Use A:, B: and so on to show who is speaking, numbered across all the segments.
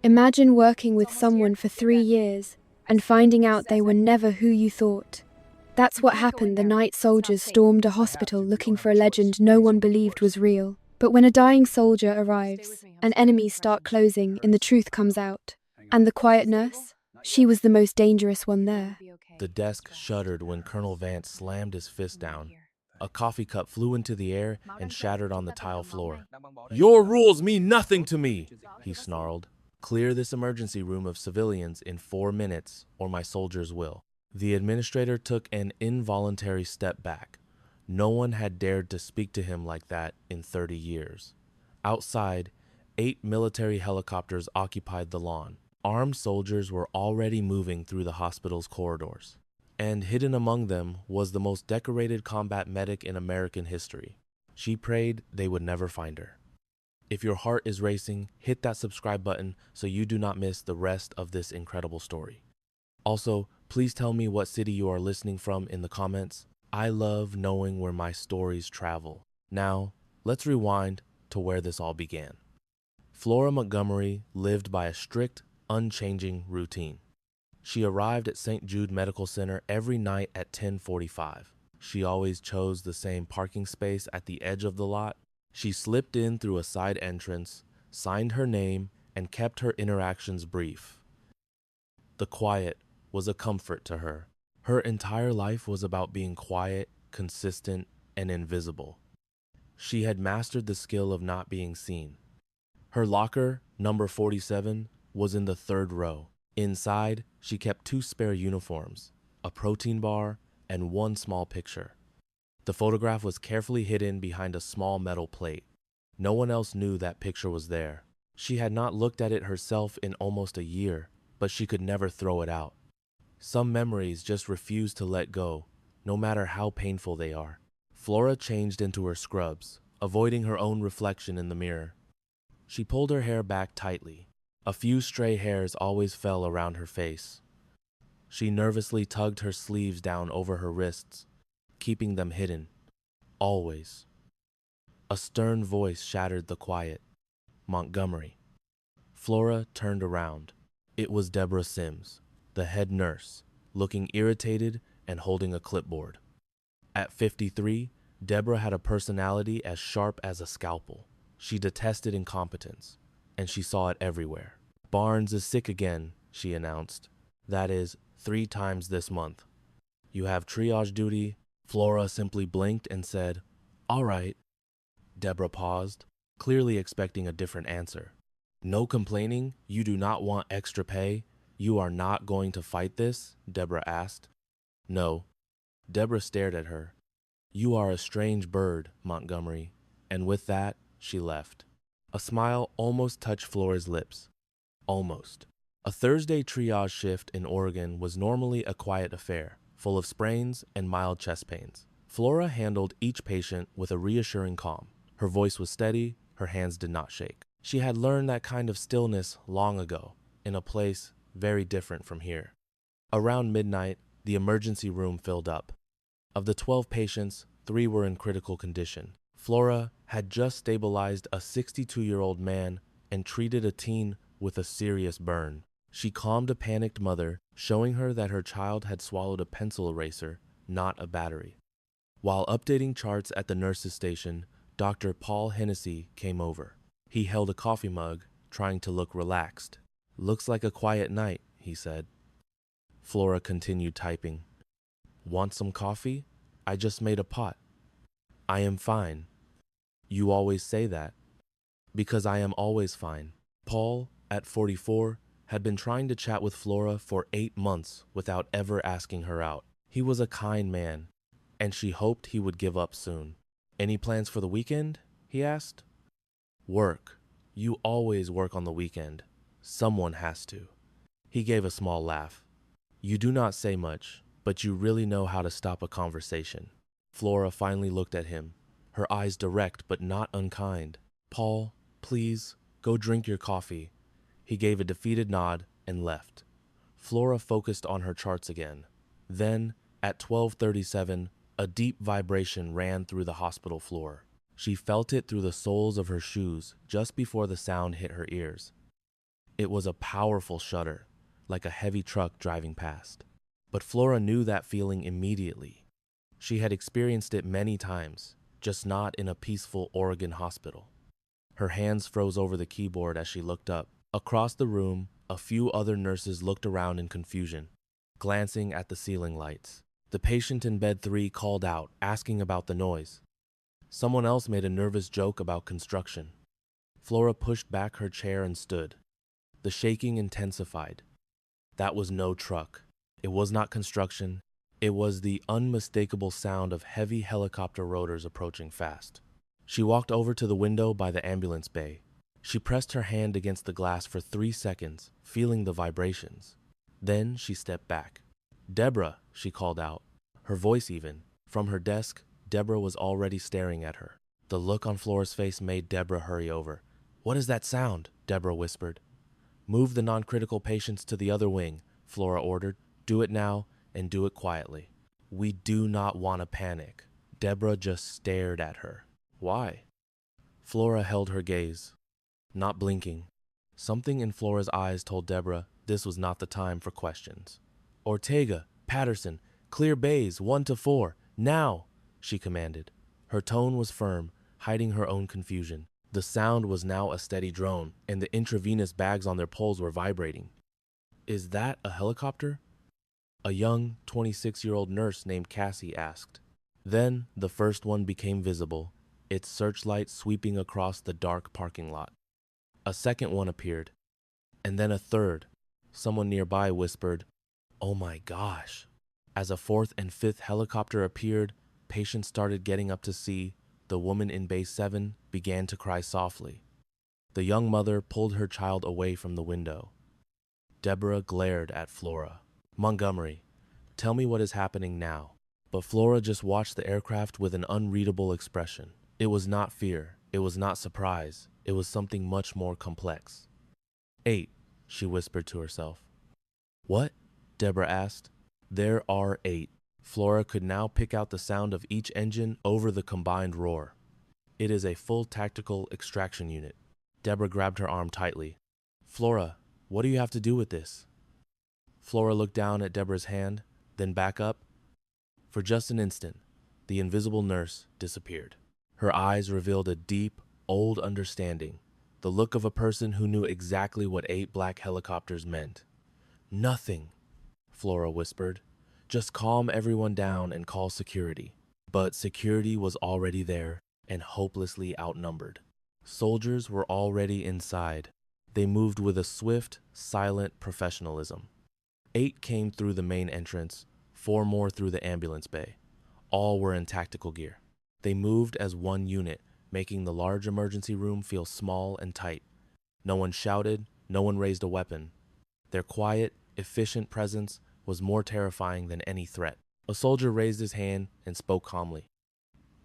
A: Imagine working with someone for 3 years and finding out they were never who you thought. That's what happened the night soldiers stormed a hospital looking for a legend no one believed was real. But when a dying soldier arrives and enemies start closing and the truth comes out. And the quiet nurse? She was the most dangerous one there.
B: The desk shuddered when Colonel Vance slammed his fist down. A coffee cup flew into the air and shattered on the tile floor. "Your rules mean nothing to me," he snarled. "Clear this emergency room of civilians in 4 minutes, or my soldiers will." The administrator took an involuntary step back. No one had dared to speak to him like that in 30 years. Outside, 8 military helicopters occupied the lawn. Armed soldiers were already moving through the hospital's corridors. And hidden among them was the most decorated combat medic in American history. She prayed they would never find her. If your heart is racing, hit that subscribe button so you do not miss the rest of this incredible story. Also, please tell me what city you are listening from in the comments. I love knowing where my stories travel. Now, let's rewind to where this all began. Flora Montgomery lived by a strict, unchanging routine. She arrived at St. Jude Medical Center every night at 10:45. She always chose the same parking space at the edge of the lot. She slipped in through a side entrance, signed her name, and kept her interactions brief. The quiet was a comfort to her. Her entire life was about being quiet, consistent, and invisible. She had mastered the skill of not being seen. Her locker, number 47, was in the 3rd row. Inside, she kept 2 spare uniforms, a protein bar, and 1 small picture. The photograph was carefully hidden behind a small metal plate. No one else knew that picture was there. She had not looked at it herself in almost a year, but she could never throw it out. Some memories just refuse to let go, no matter how painful they are. Flora changed into her scrubs, avoiding her own reflection in the mirror. She pulled her hair back tightly. A few stray hairs always fell around her face. She nervously tugged her sleeves down over her wrists, keeping them hidden. Always. A stern voice shattered the quiet. "Montgomery." Flora turned around. It was Deborah Sims, the head nurse, looking irritated and holding a clipboard. At 53, Deborah had a personality as sharp as a scalpel. She detested incompetence, and she saw it everywhere. "Barnes is sick again," she announced. "That is, 3 times this month. You have triage duty." Flora simply blinked and said, "All right." Deborah paused, clearly expecting a different answer. "No complaining? You do not want extra pay? You are not going to fight this?" Deborah asked. "No." Deborah stared at her. "You are a strange bird, Montgomery." And with that, she left. A smile almost touched Flora's lips. Almost. A Thursday triage shift in Oregon was normally a quiet affair, full of sprains and mild chest pains. Flora handled each patient with a reassuring calm. Her voice was steady, her hands did not shake. She had learned that kind of stillness long ago, in a place very different from here. Around midnight, the emergency room filled up. Of the 12 patients, 3 were in critical condition. Flora had just stabilized a 62-year-old man and treated a teen with a serious burn. She calmed a panicked mother, showing her that her child had swallowed a pencil eraser, not a battery. While updating charts at the nurse's station, Dr. Paul Hennessy came over. He held a coffee mug, trying to look relaxed. "Looks like a quiet night," he said. Flora continued typing. "Want some coffee? I just made a pot." "I am fine." "You always say that." "Because I am always fine." Paul, at 44, had been trying to chat with Flora for 8 months without ever asking her out. He was a kind man, and she hoped he would give up soon. "Any plans for the weekend?" he asked. "Work. You always work on the weekend. Someone has to." He gave a small laugh. "You do not say much, but you really know how to stop a conversation." Flora finally looked at him, her eyes direct but not unkind. "Paul, please, go drink your coffee." He gave a defeated nod and left. Flora focused on her charts again. Then, at 12:37, a deep vibration ran through the hospital floor. She felt it through the soles of her shoes just before the sound hit her ears. It was a powerful shudder, like a heavy truck driving past. But Flora knew that feeling immediately. She had experienced it many times, just not in a peaceful Oregon hospital. Her hands froze over the keyboard as she looked up. Across the room, a few other nurses looked around in confusion, glancing at the ceiling lights. The patient in bed 3 called out, asking about the noise. Someone else made a nervous joke about construction. Flora pushed back her chair and stood. The shaking intensified. That was no truck. It was not construction. It was the unmistakable sound of heavy helicopter rotors approaching fast. She walked over to the window by the ambulance bay. She pressed her hand against the glass for 3 seconds, feeling the vibrations. Then she stepped back. "Deborah," she called out, her voice even. From her desk, Deborah was already staring at her. The look on Flora's face made Deborah hurry over. "What is that sound?" Deborah whispered. "Move the non-critical patients to the other wing," Flora ordered. "Do it now, and do it quietly. We do not want to panic." Deborah just stared at her. "Why?" Flora held her gaze, not blinking. Something in Flora's eyes told Deborah this was not the time for questions. "Ortega, Patterson, clear bays 1 to 4, now!" she commanded. Her tone was firm, hiding her own confusion. The sound was now a steady drone, and the intravenous bags on their poles were vibrating. "Is that a helicopter?" a young 26-year-old nurse named Cassie asked. Then the first one became visible, its searchlight sweeping across the dark parking lot. A second one appeared, and then a third. Someone nearby whispered, "Oh my gosh." As a fourth and fifth helicopter appeared, patients started getting up to see. The woman in Bay 7 began to cry softly. The young mother pulled her child away from the window. Deborah glared at Flora. "Montgomery, tell me what is happening now." But Flora just watched the aircraft with an unreadable expression. It was not fear. It was not surprise. It was something much more complex. 8, she whispered to herself. "What?" Deborah asked. "There are 8. Flora could now pick out the sound of each engine over the combined roar. "It is a full tactical extraction unit." Deborah grabbed her arm tightly. "Flora, what do you have to do with this?" Flora looked down at Deborah's hand, then back up. For just an instant, the invisible nurse disappeared. Her eyes revealed a deep, old understanding, the look of a person who knew exactly what 8 black helicopters meant. "Nothing," Flora whispered. "Just calm everyone down and call security." But security was already there and hopelessly outnumbered. Soldiers were already inside. They moved with a swift, silent professionalism. 8 came through the main entrance, 4 more through the ambulance bay. All were in tactical gear. They moved as one unit, making the large emergency room feel small and tight. No one shouted, no one raised a weapon. Their quiet, efficient presence was more terrifying than any threat. A soldier raised his hand and spoke calmly.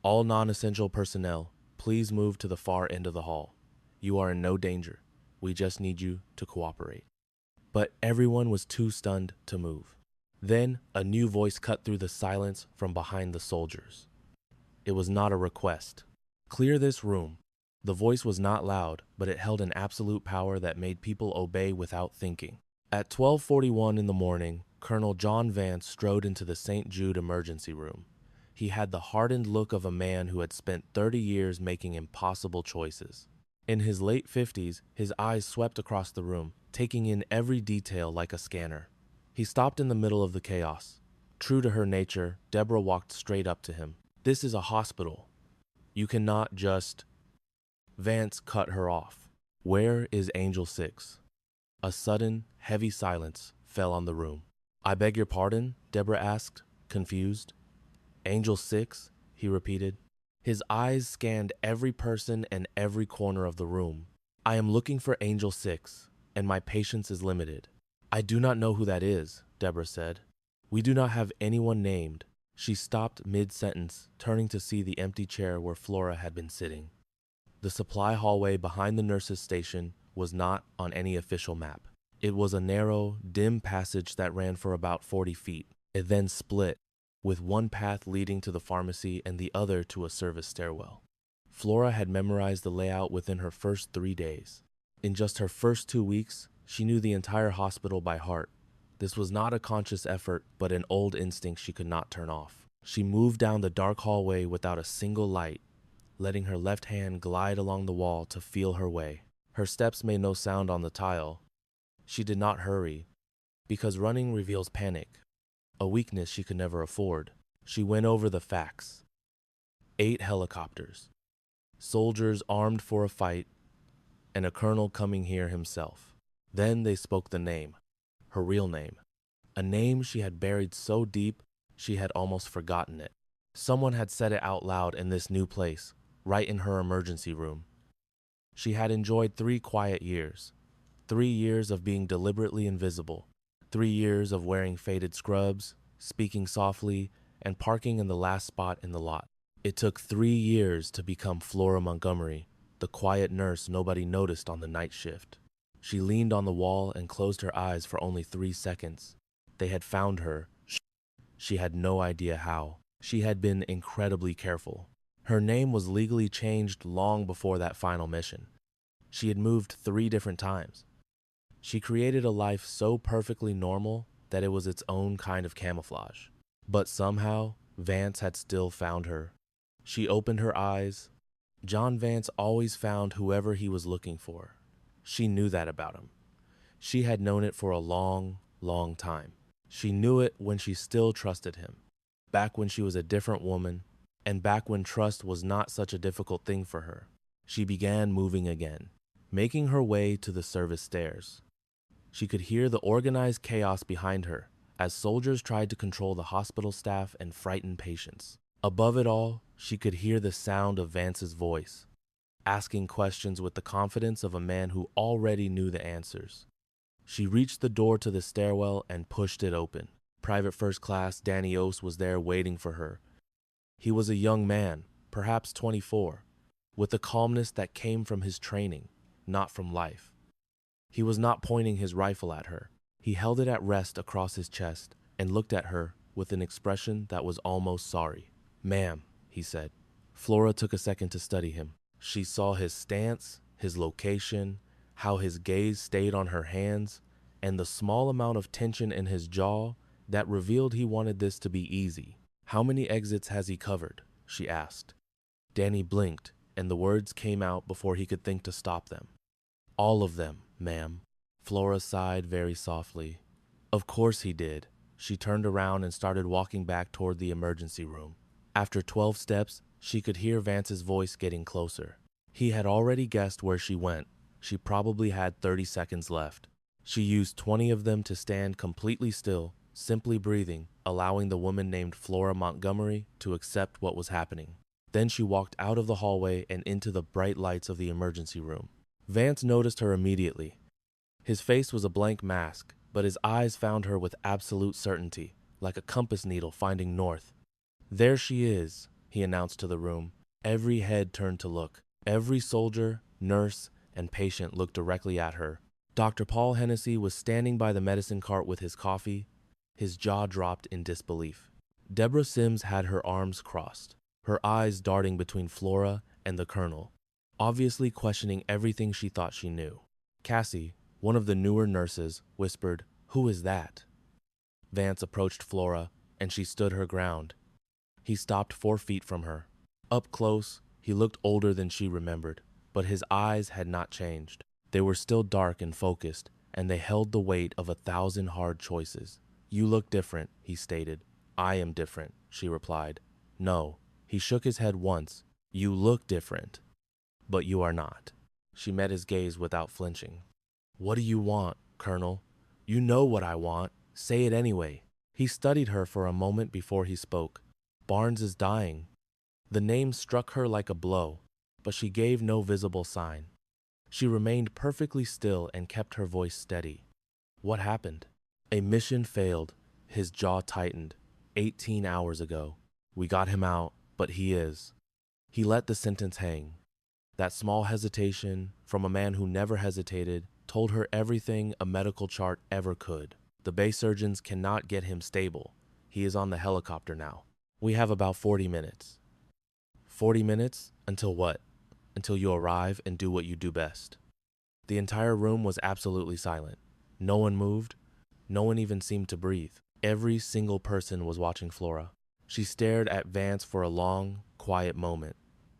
B: "All non-essential personnel, please move to the far end of the hall. You are in no danger. We just need you to cooperate." But everyone was too stunned to move. Then a new voice cut through the silence from behind the soldiers. It was not a request. "Clear this room." The voice was not loud, but it held an absolute power that made people obey without thinking. At 12:41 in the morning, Colonel John Vance strode into the St. Jude emergency room. He had the hardened look of a man who had spent 30 years making impossible choices. In his late 50s, his eyes swept across the room, taking in every detail like a scanner. He stopped in the middle of the chaos. True to her nature, Deborah walked straight up to him. "This is a hospital. You cannot just—" Vance cut her off. "Where is Angel 6? A sudden, heavy silence fell on the room. "I beg your pardon?" Deborah asked, confused. "Angel 6? He repeated. His eyes scanned every person and every corner of the room. "I am looking for Angel 6, and my patience is limited." "I do not know who that is," Deborah said. "We do not have anyone named." She stopped mid-sentence, turning to see the empty chair where Flora had been sitting. The supply hallway behind the nurse's station was not on any official map. It was a narrow, dim passage that ran for about 40 feet. It then split, with one path leading to the pharmacy and the other to a service stairwell. Flora had memorized the layout within her first 3 days. In just her first 2 weeks, She knew the entire hospital by heart. This was not a conscious effort, but an old instinct she could not turn off. She moved down the dark hallway without a single light, letting her left hand glide along the wall to feel her way. Her steps made no sound on the tile. She did not hurry, because running reveals panic, a weakness she could never afford. She went over the facts. 8 helicopters, soldiers armed for a fight, and a colonel coming here himself. Then they spoke the name, her real name, a name she had buried so deep she had almost forgotten it. Someone had said it out loud in this new place, right in her emergency room. She had enjoyed 3 quiet years, 3 years of being deliberately invisible, 3 years of wearing faded scrubs, speaking softly, and parking in the last spot in the lot. It took 3 years to become Flora Montgomery, the quiet nurse nobody noticed on the night shift. She leaned on the wall and closed her eyes for only 3 seconds. They had found her. She had no idea how. She had been incredibly careful. Her name was legally changed long before that final mission. She had moved 3 different times. She created a life so perfectly normal that it was its own kind of camouflage. But somehow, Vance had still found her. She opened her eyes. John Vance always found whoever he was looking for. She knew that about him. She had known it for a long, long time. She knew it when she still trusted him, back when she was a different woman, and back when trust was not such a difficult thing for her. She began moving again, making her way to the service stairs. She could hear the organized chaos behind her as soldiers tried to control the hospital staff and frighten patients. Above it all, she could hear the sound of Vance's voice, asking questions with the confidence of a man who already knew the answers. She reached the door to the stairwell and pushed it open. Private First Class Danny Oce was there waiting for her. He was a young man, perhaps 24, with a calmness that came from his training, not from life. He was not pointing his rifle at her. He held it at rest across his chest and looked at her with an expression that was almost sorry. "Ma'am," he said. Flora took a second to study him. She saw his stance, his location, how his gaze stayed on her hands, and the small amount of tension in his jaw that revealed he wanted this to be easy. "How many exits has he covered?" she asked. Danny blinked, and the words came out before he could think to stop them. "All of them, ma'am." Flora sighed very softly. Of course he did. She turned around and started walking back toward the emergency room. After 12 steps, she could hear Vance's voice getting closer. He had already guessed where she went. She probably had 30 seconds left. She used 20 of them to stand completely still, simply breathing, allowing the woman named Flora Montgomery to accept what was happening. Then she walked out of the hallway and into the bright lights of the emergency room. Vance noticed her immediately. His face was a blank mask, but his eyes found her with absolute certainty, like a compass needle finding north. "There she is," he announced to the room. Every head turned to look. Every soldier, nurse, and patient looked directly at her. Dr. Paul Hennessy was standing by the medicine cart with his coffee. His jaw dropped in disbelief. Deborah Sims had her arms crossed, her eyes darting between Flora and the colonel, obviously questioning everything she thought she knew. Cassie, one of the newer nurses, whispered, "Who is that?" Vance approached Flora, and she stood her ground. He stopped 4 feet from her. Up close, he looked older than she remembered, but his eyes had not changed. They were still dark and focused, and they held the weight of 1,000 hard choices. "You look different," he stated. "I am different," she replied. "No." He shook his head once. "You look different, but you are not." She met his gaze without flinching. "What do you want, Colonel?" "You know what I want. Say it anyway." He studied her for a moment before he spoke. "Barnes is dying." The name struck her like a blow, but she gave no visible sign. She remained perfectly still and kept her voice steady. "What happened?" "A mission failed." His jaw tightened. 18 hours ago. "We got him out, but he is." He let the sentence hang. That small hesitation, from a man who never hesitated, told her everything a medical chart ever could. "The Bay surgeons cannot get him stable. He is on the helicopter now. We have about 40 minutes. 40 minutes? Until what?" "Until you arrive and do what you do best." The entire room was absolutely silent. No one moved. No one even seemed to breathe. Every single person was watching Flora. She stared at Vance for a long, quiet moment.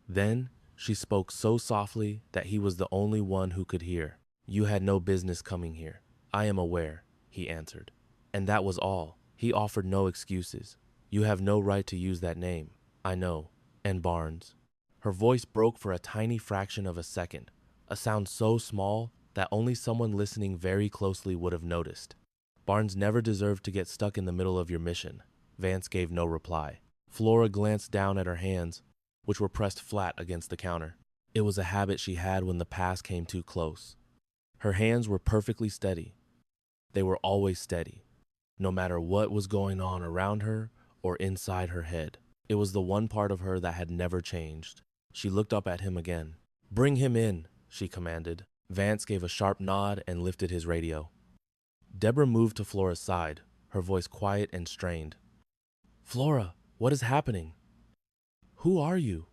B: Then, she spoke so softly that he was the only one who could hear. "You had no business coming here. I am aware," he answered. And that was all. He offered no excuses. "You have no right to use that name. I know. And Barnes." Her voice broke for a tiny fraction of a second, a sound so small that only someone listening very closely would have noticed. "Barnes never deserved to get stuck in the middle of your mission." Vance gave no reply. Flora glanced down at her hands, which were pressed flat against the counter. It was a habit she had when the past came too close. Her hands were perfectly steady. They were always steady, no matter what was going on around her or inside her head. It was the one part of her that had never changed. She looked up at him again. "Bring him in," she commanded. Vance gave a sharp nod and lifted his radio. Deborah moved to Flora's side, her voice quiet and strained. "Flora, what is happening? Who are you?"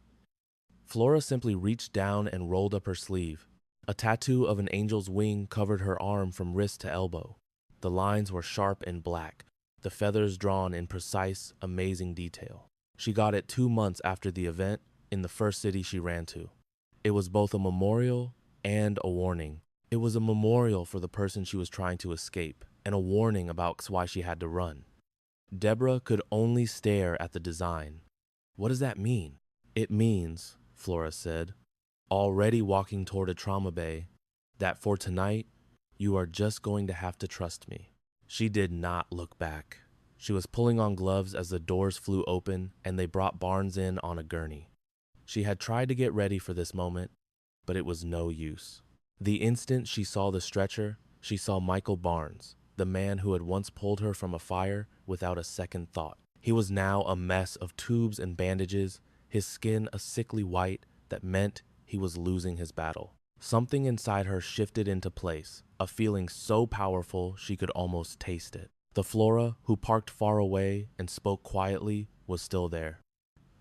B: Flora simply reached down and rolled up her sleeve. A tattoo of an angel's wing covered her arm from wrist to elbow. The lines were sharp and black, the feathers drawn in precise, amazing detail. She got it 2 months after the event in the first city she ran to. It was both a memorial and a warning. It was a memorial for the person she was trying to escape, and a warning about why she had to run. Deborah could only stare at the design. "What does that mean?" "It means," Flora said, already walking toward a trauma bay, "that for tonight, you are just going to have to trust me." She did not look back. She was pulling on gloves as the doors flew open and they brought Barnes in on a gurney. She had tried to get ready for this moment, but it was no use. The instant she saw the stretcher, she saw Michael Barnes, the man who had once pulled her from a fire without a second thought. He was now a mess of tubes and bandages, his skin a sickly white that meant he was losing his battle. Something inside her shifted into place, a feeling so powerful she could almost taste it. The Flora, who parked far away and spoke quietly, was still there.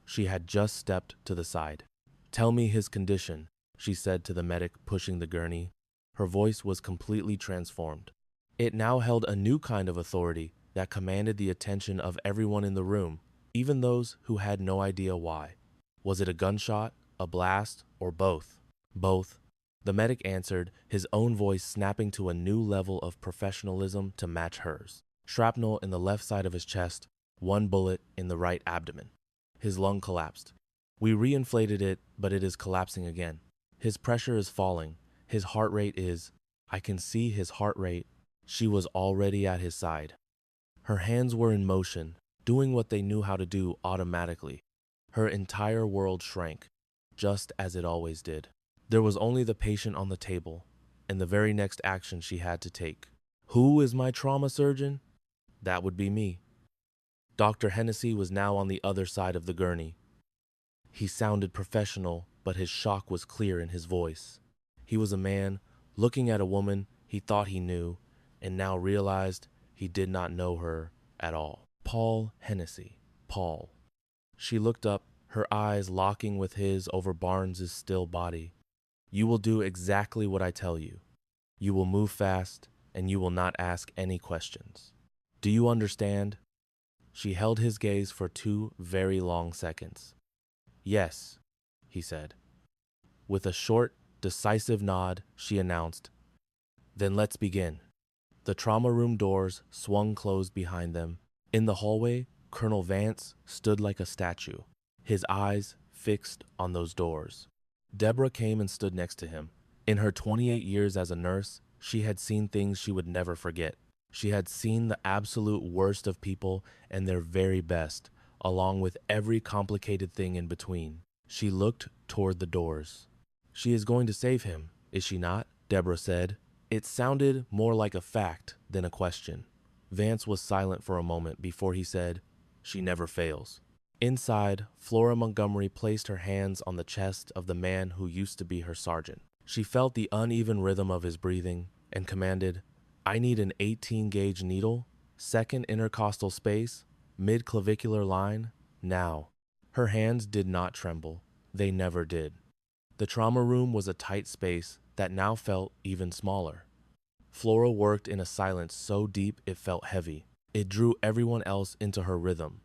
B: She had just stepped to the side. "Tell me his condition," she said to the medic pushing the gurney. Her voice was completely transformed. It now held a new kind of authority that commanded the attention of everyone in the room, even those who had no idea why. Was it a gunshot, a blast, or both? "Both," the medic answered, his own voice snapping to a new level of professionalism to match hers. Shrapnel in the left side of his chest, 1 bullet in the right abdomen. His lung collapsed. "We reinflated it, but it is collapsing again. His pressure is falling. His heart rate is—" I can see his heart rate. She was already at his side. Her hands were in motion, doing what they knew how to do automatically. Her entire world shrank, just as it always did. There was only the patient on the table, and the very next action she had to take. "Who is my trauma surgeon?" That would be me. Dr. Hennessy was now on the other side of the gurney. He sounded professional, but his shock was clear in his voice. He was a man looking at a woman he thought he knew, and now realized he did not know her at all. Paul Hennessy. Paul. She looked up, her eyes locking with his over Barnes's still body. "You will do exactly what I tell you. You will move fast, and you will not ask any questions. Do you understand?" She held his gaze for 2 very long seconds. "Yes," he said. With a short, decisive nod, she announced, "Then let's begin." The trauma room doors swung closed behind them. In the hallway, Colonel Vance stood like a statue, his eyes fixed on those doors. Deborah came and stood next to him. In her 28 years as a nurse, she had seen things she would never forget. She had seen the absolute worst of people and their very best, along with every complicated thing in between. She looked toward the doors. "She is going to save him, is she not?" Deborah said. It sounded more like a fact than a question. Vance was silent for a moment before he said, "She never fails." Inside, Flora Montgomery placed her hands on the chest of the man who used to be her sergeant. She felt the uneven rhythm of his breathing and commanded, "I need an 18-gauge needle, second intercostal space, mid-clavicular line, now." Her hands did not tremble. They never did. The trauma room was a tight space that now felt even smaller. Flora worked in a silence so deep it felt heavy. It drew everyone else into her rhythm,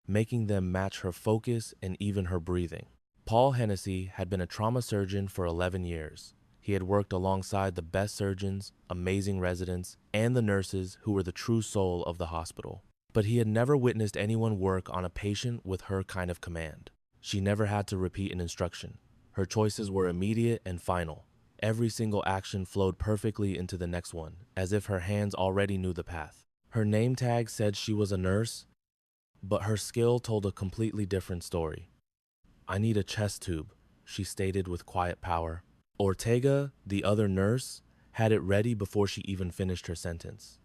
B: making them match her focus and even her breathing. Paul Hennessy had been a trauma surgeon for 11 years. He had worked alongside the best surgeons, amazing residents, and the nurses who were the true soul of the hospital. But he had never witnessed anyone work on a patient with her kind of command. She never had to repeat an instruction. Her choices were immediate and final. Every single action flowed perfectly into the next one, as if her hands already knew the path. Her name tag said she was a nurse, but her skill told a completely different story. "I need a chest tube," she stated with quiet power. Ortega, the other nurse, had it ready before she even finished her sentence.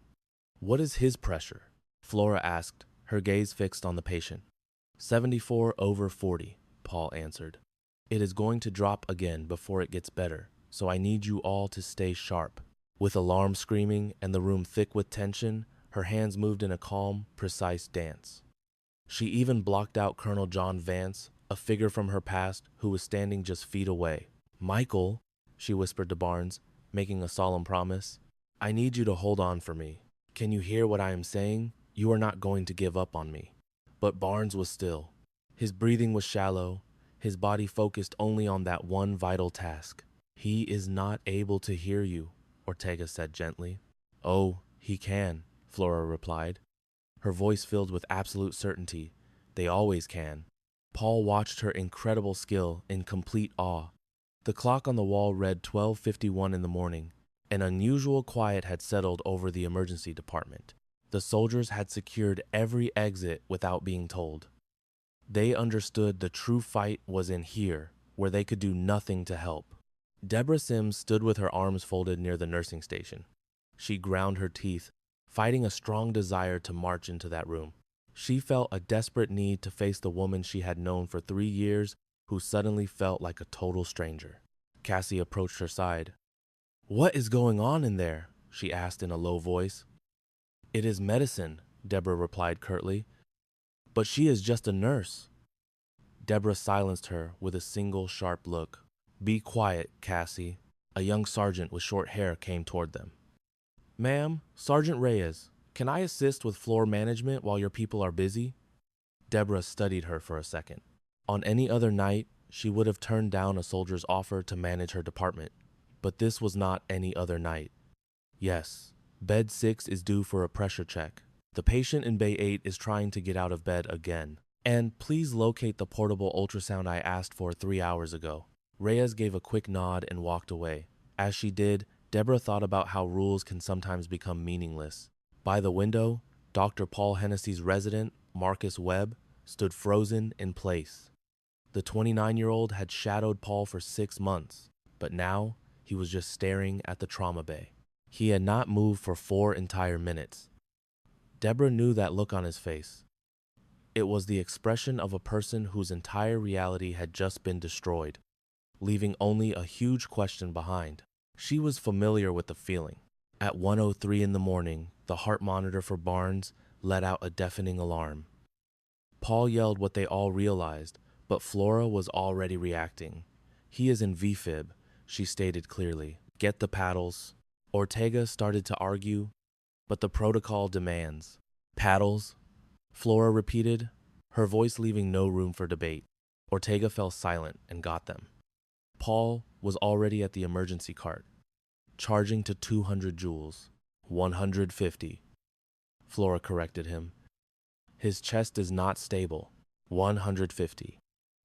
B: "What is his pressure?" Flora asked, her gaze fixed on the patient. 74/40, Paul answered. "It is going to drop again before it gets better, so I need you all to stay sharp." With alarm screaming and the room thick with tension, her hands moved in a calm, precise dance. She even blocked out Colonel John Vance, a figure from her past who was standing just feet away. "Michael," she whispered to Barnes, making a solemn promise, "I need you to hold on for me. Can you hear what I am saying? You are not going to give up on me." But Barnes was still. His breathing was shallow, his body focused only on that one vital task. "He is not able to hear you," Ortega said gently. "Oh, he can," Flora replied, her voice filled with absolute certainty. "They always can." Paul watched her incredible skill in complete awe. The clock on the wall read 12:51 in the morning. An unusual quiet had settled over the emergency department. The soldiers had secured every exit without being told. They understood the true fight was in here, where they could do nothing to help. Deborah Sims stood with her arms folded near the nursing station. She ground her teeth, fighting a strong desire to march into that room. She felt a desperate need to face the woman she had known for 3 years who suddenly felt like a total stranger. Cassie approached her side. "What is going on in there?" she asked in a low voice. "It is medicine," Deborah replied curtly. "But she is just a nurse." Deborah silenced her with a single sharp look. "Be quiet, Cassie." A young sergeant with short hair came toward them. "Ma'am, Sergeant Reyes, can I assist with floor management while your people are busy?" Deborah studied her for a second. On any other night, she would have turned down a soldier's offer to manage her department. But this was not any other night. "Yes, bed 6 is due for a pressure check. The patient in Bay 8 is trying to get out of bed again. And please locate the portable ultrasound I asked for 3 hours ago." Reyes gave a quick nod and walked away. As she did, Deborah thought about how rules can sometimes become meaningless. By the window, Dr. Paul Hennessy's resident, Marcus Webb, stood frozen in place. The 29-year-old had shadowed Paul for 6 months, but now he was just staring at the trauma bay. He had not moved for 4 entire minutes. Deborah knew that look on his face. It was the expression of a person whose entire reality had just been destroyed, leaving only a huge question behind. She was familiar with the feeling. At 1:03 in the morning, the heart monitor for Barnes let out a deafening alarm. Paul yelled what they all realized, but Flora was already reacting. "He is in VFib," she stated clearly. "Get the paddles." Ortega started to argue, but the protocol demands. "Paddles?" Flora repeated, her voice leaving no room for debate. Ortega fell silent and got them. Paul was already at the emergency cart, charging to 200 joules. 150. Flora corrected him. "His chest is not stable. 150.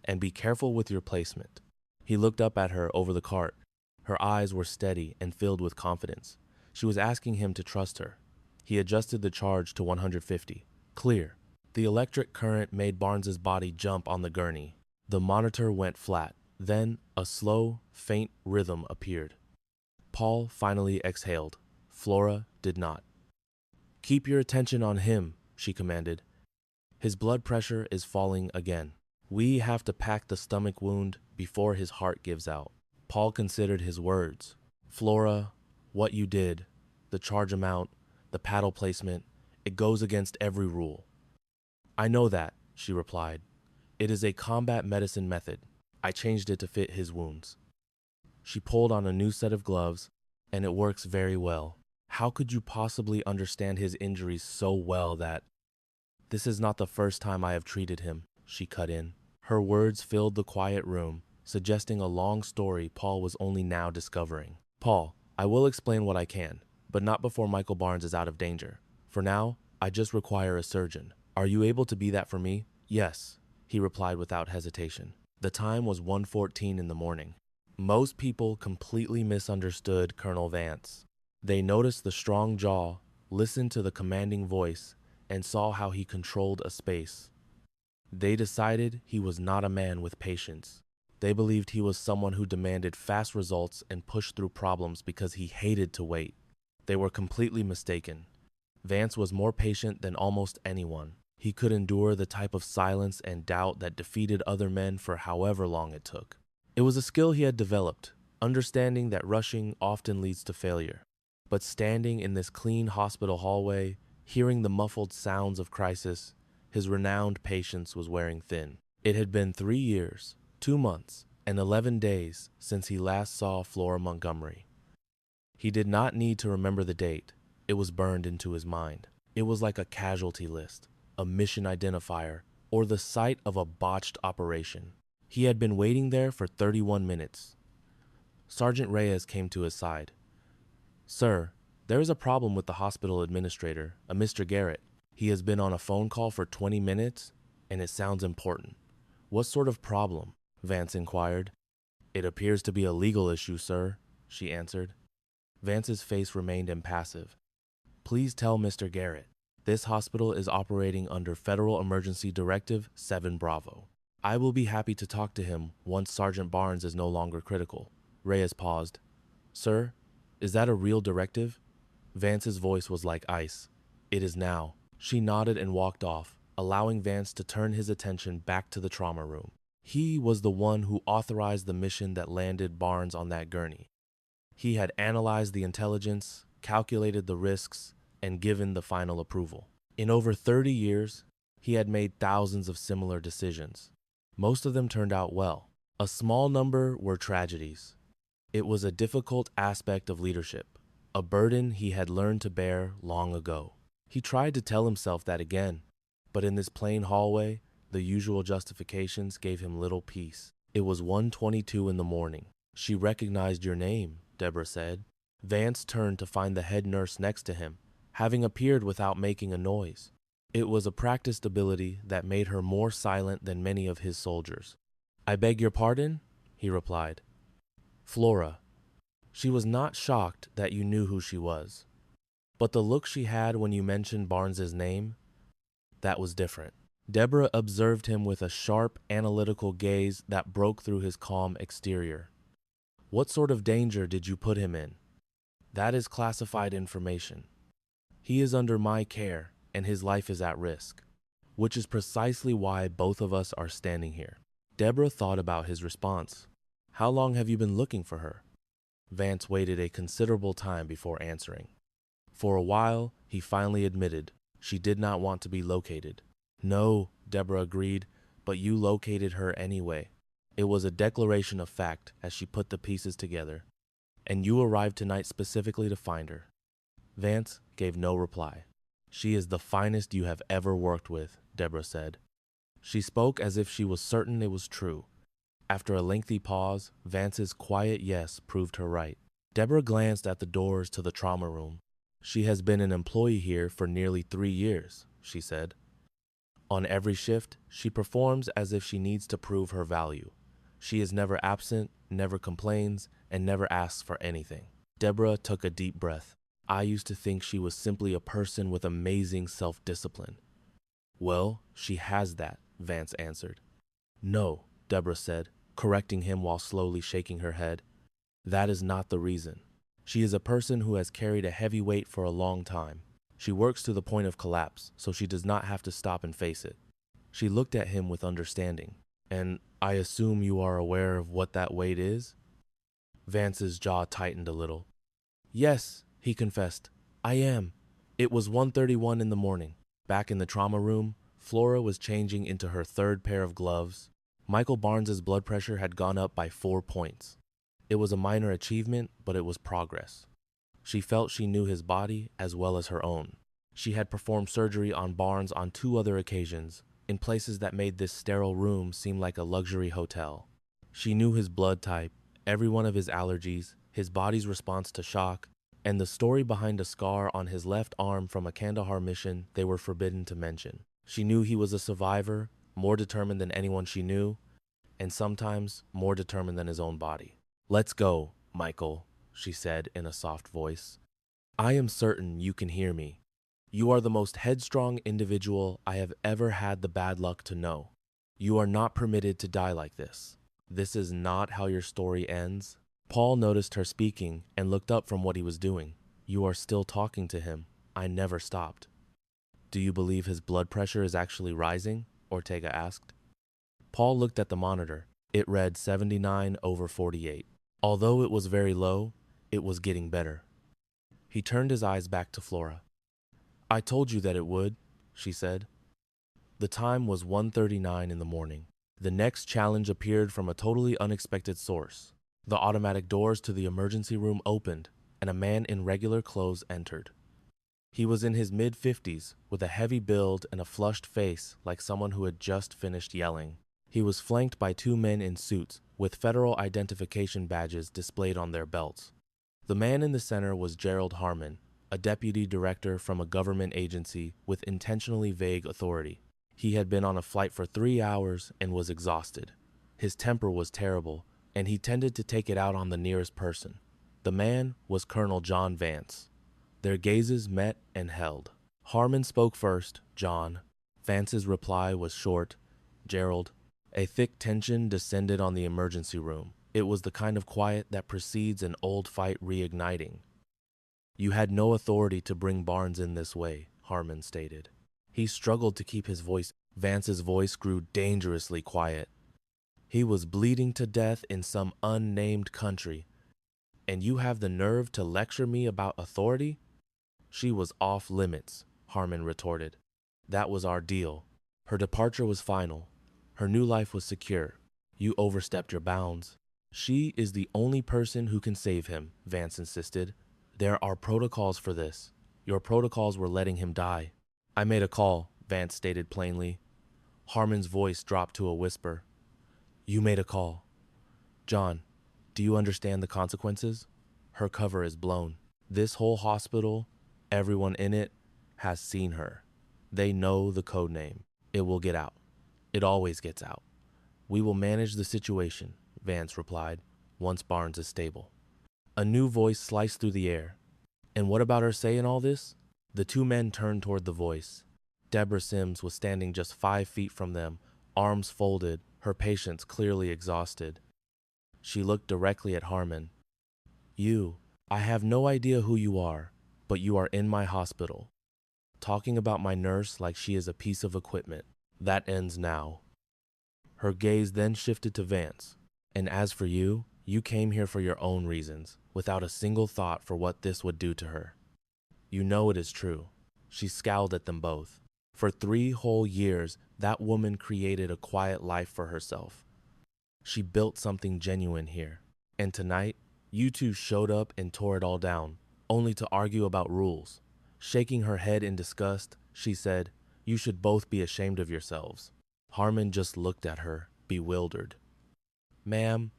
B: And be careful with your placement." He looked up at her over the cart. Her eyes were steady and filled with confidence. She was asking him to trust her. He adjusted the charge to 150. Clear. The electric current made Barnes's body jump on the gurney. The monitor went flat. Then a slow, faint rhythm appeared. Paul finally exhaled. Flora did not. "Keep your attention on him," she commanded. "His blood pressure is falling again. We have to pack the stomach wound before his heart gives out." Paul considered his words. "Flora, what you did, the charge amount, the paddle placement, it goes against every rule." "I know that," she replied. "It is a combat medicine method. I changed it to fit his wounds." She pulled on a new set of gloves, and it works very well. How could you possibly understand his injuries so well that... This is not the first time I have treated him, she cut in. Her words filled the quiet room, suggesting a long story Paul was only now discovering. Paul, I will explain what I can, but not before Michael Barnes is out of danger. For now, I just require a surgeon. Are you able to be that for me? Yes, he replied without hesitation. The time was 1:14 in the morning. Most people completely misunderstood Colonel Vance. They noticed the strong jaw, listened to the commanding voice, and saw how he controlled a space. They decided he was not a man with patience. They believed he was someone who demanded fast results and pushed through problems because he hated to wait. They were completely mistaken. Vance was more patient than almost anyone. He could endure the type of silence and doubt that defeated other men for however long it took. It was a skill he had developed, understanding that rushing often leads to failure. But standing in this clean hospital hallway, hearing the muffled sounds of crisis, his renowned patience was wearing thin. It had been 3 years, 2 months, and 11 days since he last saw Flora Montgomery. He did not need to remember the date. It was burned into his mind. It was like a casualty list, a mission identifier, or the site of a botched operation. He had been waiting there for 31 minutes. Sergeant Reyes came to his side. Sir, there is a problem with the hospital administrator, a Mr. Garrett. He has been on a phone call for 20 minutes, and it sounds important. What sort of problem? Vance inquired. It appears to be a legal issue, sir, she answered. Vance's face remained impassive. Please tell Mr. Garrett. This hospital is operating under Federal Emergency Directive 7 Bravo. I will be happy to talk to him once Sergeant Barnes is no longer critical. Reyes paused. Sir, is that a real directive? Vance's voice was like ice. It is now. She nodded and walked off, allowing Vance to turn his attention back to the trauma room. He was the one who authorized the mission that landed Barnes on that gurney. He had analyzed the intelligence, calculated the risks, and given the final approval. In over 30 years, he had made thousands of similar decisions. Most of them turned out well. A small number were tragedies. It was a difficult aspect of leadership, a burden he had learned to bear long ago. He tried to tell himself that again, but in this plain hallway, the usual justifications gave him little peace. It was 1:22 in the morning. She recognized your name, Deborah said. Vance turned to find the head nurse next to him, having appeared without making a noise. It was a practiced ability that made her more silent than many of his soldiers. I beg your pardon? He replied. Flora. She was not shocked that you knew who she was. But the look she had when you mentioned Barnes's name, that was different. Deborah observed him with a sharp, analytical gaze that broke through his calm exterior. What sort of danger did you put him in? That is classified information. He is under my care, and his life is at risk, which is precisely why both of us are standing here. Deborah thought about his response. How long have you been looking for her? Vance waited a considerable time before answering. For a while, he finally admitted she did not want to be located. No, Deborah agreed, but you located her anyway. It was a declaration of fact as she put the pieces together. And you arrived tonight specifically to find her. Vance gave no reply. She is the finest you have ever worked with, Deborah said. She spoke as if she was certain it was true. After a lengthy pause, Vance's quiet yes proved her right. Deborah glanced at the doors to the trauma room. She has been an employee here for nearly 3 years, she said. On every shift, she performs as if she needs to prove her value. She is never absent, never complains, and never asks for anything. Deborah took a deep breath. I used to think she was simply a person with amazing self-discipline. Well, she has that, Vance answered. No, Deborah said, correcting him while slowly shaking her head. That is not the reason. She is a person who has carried a heavy weight for a long time. She works to the point of collapse, so she does not have to stop and face it. She looked at him with understanding. And I assume you are aware of what that weight is? Vance's jaw tightened a little. Yes, he confessed. I am. It was 1:31 in the morning. Back in the trauma room, Flora was changing into her third pair of gloves. Michael Barnes's blood pressure had gone up by 4 points. It was a minor achievement, but it was progress. She felt she knew his body as well as her own. She had performed surgery on Barnes on 2 other occasions, in places that made this sterile room seem like a luxury hotel. She knew his blood type, every one of his allergies, his body's response to shock, and the story behind a scar on his left arm from a Kandahar mission they were forbidden to mention. She knew he was a survivor, more determined than anyone she knew, and sometimes more determined than his own body. "Let's go, Michael," she said in a soft voice. "I am certain you can hear me. You are the most headstrong individual I have ever had the bad luck to know. You are not permitted to die like this. This is not how your story ends." Paul noticed her speaking and looked up from what he was doing. "You are still talking to him. I never stopped." "Do you believe his blood pressure is actually rising?" Ortega asked. Paul looked at the monitor. It read 79/48. Although it was very low, it was getting better. He turned his eyes back to Flora. "I told you that it would," she said. The time was 1:39 in the morning. The next challenge appeared from a totally unexpected source. The automatic doors to the emergency room opened, and a man in regular clothes entered. He was in his mid-50s, with a heavy build and a flushed face like someone who had just finished yelling. He was flanked by 2 men in suits, with federal identification badges displayed on their belts. The man in the center was Gerald Harmon, a deputy director from a government agency with intentionally vague authority. He had been on a flight for 3 hours and was exhausted. His temper was terrible, and he tended to take it out on the nearest person. The man was Colonel John Vance. Their gazes met and held. Harmon spoke first. "John." Vance's reply was short. "Gerald." A thick tension descended on the emergency room. It was the kind of quiet that precedes an old fight reigniting. "You had no authority to bring Barnes in this way," Harmon stated. He struggled to keep his voice. Vance's voice grew dangerously quiet. "He was bleeding to death in some unnamed country. And you have the nerve to lecture me about authority?" "She was off limits," Harmon retorted. "That was our deal. Her departure was final. Her new life was secure. You overstepped your bounds." "She is the only person who can save him," Vance insisted. "There are protocols for this. Your protocols were letting him die." "I made a call," Vance stated plainly. Harmon's voice dropped to a whisper. "You made a call. John, do you understand the consequences? Her cover is blown. This whole hospital, everyone in it, has seen her. They know the code name. It will get out. It always gets out. We will manage the situation," Vance replied, "once Barnes is stable." A new voice sliced through the air. "And what about her say in all this?" The 2 men turned toward the voice. Deborah Sims was standing just 5 feet from them, arms folded, her patience clearly exhausted. She looked directly at Harmon. I have no idea who you are, but you are in my hospital. Talking about my nurse like she is a piece of equipment. That ends now." Her gaze then shifted to Vance. "And as for you, you came here for your own reasons, without a single thought for what this would do to her. You know it is true." She scowled at them both. For 3 whole years, that woman created a quiet life for herself. She built something genuine here. And tonight, you 2 showed up and tore it all down, only to argue about rules. Shaking her head in disgust, she said, "You should both be ashamed of yourselves." Harmon just looked at her, bewildered. "Ma'am,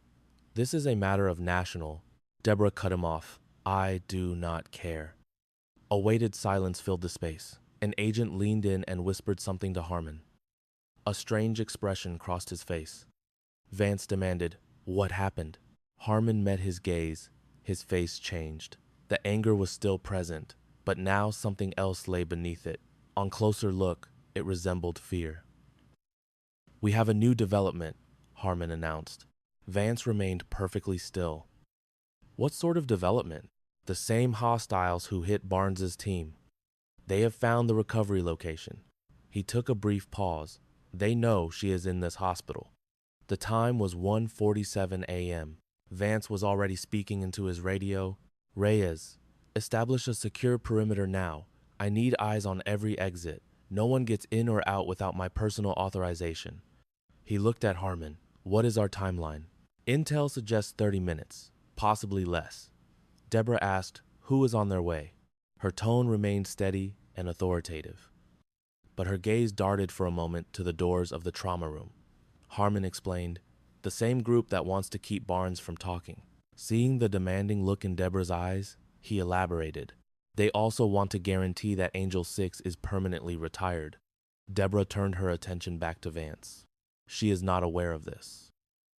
B: this is a matter of national." Deborah cut him off. "I do not care." A weighted silence filled the space. An agent leaned in and whispered something to Harmon. A strange expression crossed his face. Vance demanded, "What happened?" Harmon met his gaze. His face changed. The anger was still present, but now something else lay beneath it. On closer look, it resembled fear. "We have a new development," Harmon announced. Vance remained perfectly still. "What sort of development?" "The same hostiles who hit Barnes's team. They have found the recovery location." He took a brief pause. "They know she is in this hospital." The time was 1:47 a.m. Vance was already speaking into his radio. "Reyes, establish a secure perimeter now. I need eyes on every exit. No one gets in or out without my personal authorization." He looked at Harmon. "What is our timeline?" "Intel suggests 30 minutes. possibly less. Deborah asked who was on their way. Her tone remained steady and authoritative, but her gaze darted for a moment to the doors of the trauma room. Harmon explained, the same group that wants to keep Barnes from talking. Seeing the demanding look in Deborah's eyes, he elaborated. They also want to guarantee that Angel 6 is permanently retired. Deborah turned her attention back to Vance. She is not aware of this.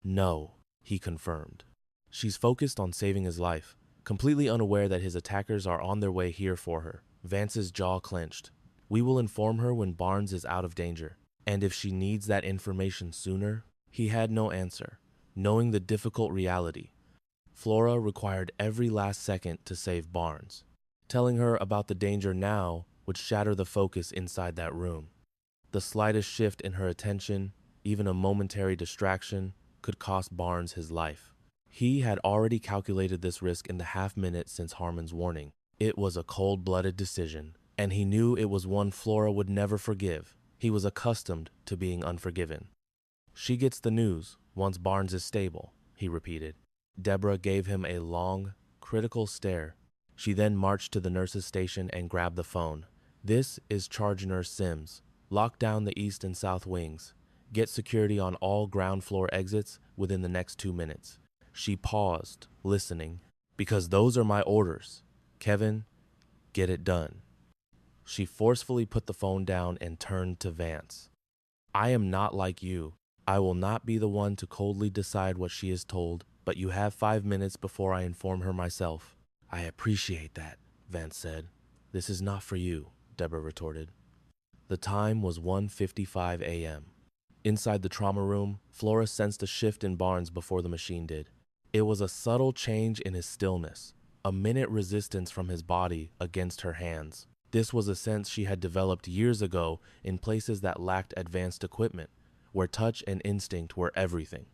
B: No, he confirmed. She's focused on saving his life, completely unaware that his attackers are on their way here for her. Vance's jaw clenched. We will inform her when Barnes is out of danger. And if she needs that information sooner? He had no answer, knowing the difficult reality. Flora required every last second to save Barnes. Telling her about the danger now would shatter the focus inside that room. The slightest shift in her attention, even a momentary distraction, could cost Barnes his life. He had already calculated this risk in the half-minute since Harmon's warning. It was a cold-blooded decision, and he knew it was one Flora would never forgive. He was accustomed to being unforgiven. She gets the news once Barnes is stable, he repeated. Deborah gave him a long, critical stare. She then marched to the nurse's station and grabbed the phone. This is Charge Nurse Sims. Lock down the east and south wings. Get security on all ground floor exits within the next 2 minutes. She paused, listening. Because those are my orders. Kevin, get it done. She forcefully put the phone down and turned to Vance. I am not like you. I will not be the one to coldly decide what she is told, but you have 5 minutes before I inform her myself. I appreciate that, Vance said. This is not for you, Deborah retorted. The time was 1:55 a.m. Inside the trauma room, Flora sensed a shift in Barnes before the machine did. It was a subtle change in his stillness, a minute resistance from his body against her hands. This was a sense she had developed years ago in places that lacked advanced equipment, where touch and instinct were everything.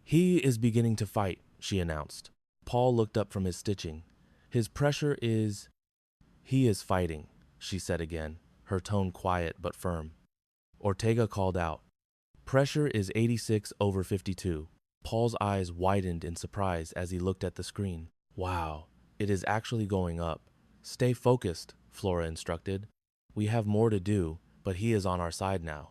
B: He is beginning to fight, she announced. Paul looked up from his stitching. His pressure is... He is fighting, she said again, her tone quiet but firm. Ortega called out. Pressure is 86/52. Paul's eyes widened in surprise as he looked at the screen. Wow, it is actually going up. Stay focused, Flora instructed. We have more to do, but he is on our side now.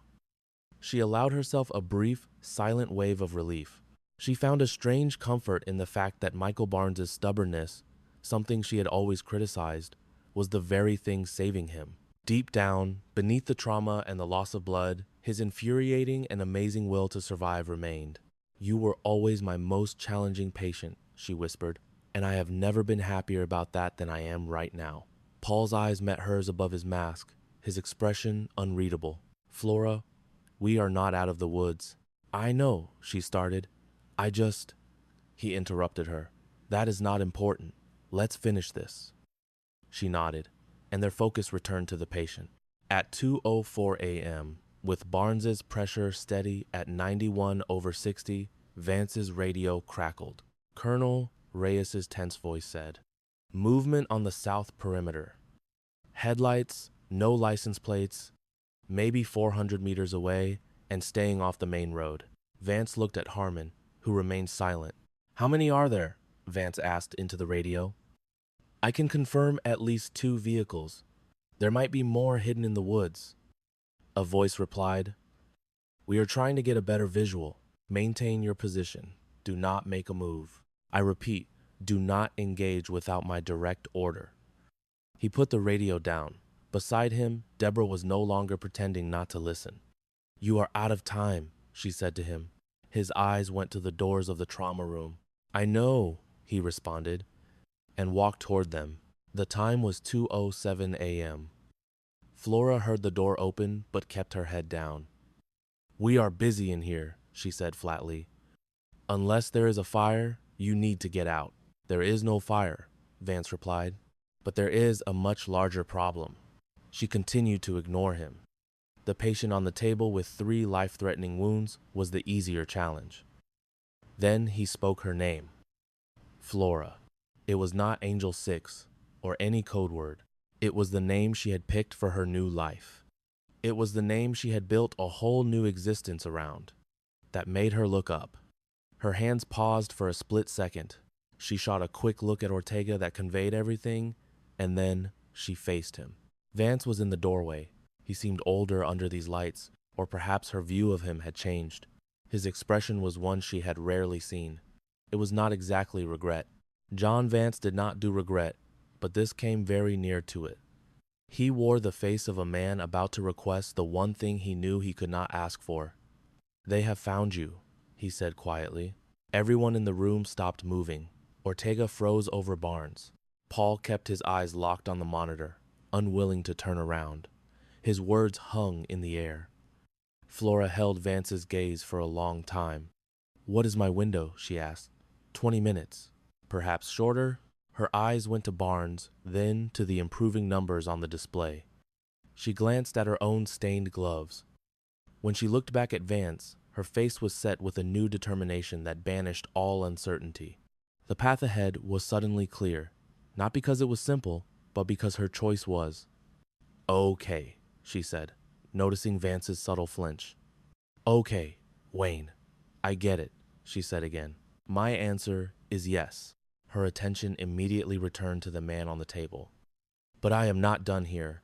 B: She allowed herself a brief, silent wave of relief. She found a strange comfort in the fact that Michael Barnes's stubbornness, something she had always criticized, was the very thing saving him. Deep down, beneath the trauma and the loss of blood, his infuriating and amazing will to survive remained. You were always my most challenging patient, she whispered, and I have never been happier about that than I am right now. Paul's eyes met hers above his mask, his expression unreadable. Flora, we are not out of the woods. I know, she started. He interrupted her. That is not important. Let's finish this. She nodded, and their focus returned to the patient. At 2:04 a.m., with Barnes's pressure steady at 91/60, Vance's radio crackled. Colonel Reyes's tense voice said, Movement on the south perimeter. Headlights, no license plates, maybe 400 meters away, and staying off the main road. Vance looked at Harmon, who remained silent. How many are there? Vance asked into the radio. I can confirm at least 2 vehicles. There might be more hidden in the woods. A voice replied, We are trying to get a better visual. Maintain your position. Do not make a move. I repeat, do not engage without my direct order. He put the radio down. Beside him, Deborah was no longer pretending not to listen. You are out of time, she said to him. His eyes went to the doors of the trauma room. I know, he responded, and walked toward them. The time was 2:07 a.m. Flora heard the door open, but kept her head down. We are busy in here, she said flatly. Unless there is a fire, you need to get out. There is no fire, Vance replied. But there is a much larger problem. She continued to ignore him. The patient on the table with 3 life-threatening wounds was the easier challenge. Then he spoke her name. Flora. It was not Angel 6 or any code word. It was the name she had picked for her new life. It was the name she had built a whole new existence around. That made her look up. Her hands paused for a split second. She shot a quick look at Ortega that conveyed everything, and then she faced him. Vance was in the doorway. He seemed older under these lights, or perhaps her view of him had changed. His expression was one she had rarely seen. It was not exactly regret. John Vance did not do regret, but this came very near to it. He wore the face of a man about to request the one thing he knew he could not ask for. "They have found you," he said quietly. Everyone in the room stopped moving. Ortega froze over Barnes. Paul kept his eyes locked on the monitor, unwilling to turn around. His words hung in the air. Flora held Vance's gaze for a long time. "What is my window?" she asked. 20 minutes. Perhaps shorter? Her eyes went to Barnes, then to the improving numbers on the display. She glanced at her own stained gloves. When she looked back at Vance, her face was set with a new determination that banished all uncertainty. The path ahead was suddenly clear, not because it was simple, but because her choice was. "Okay," she said, noticing Vance's subtle flinch. "Okay, Wayne. I get it," she said again. "My answer is yes." Her attention immediately returned to the man on the table. "But I am not done here.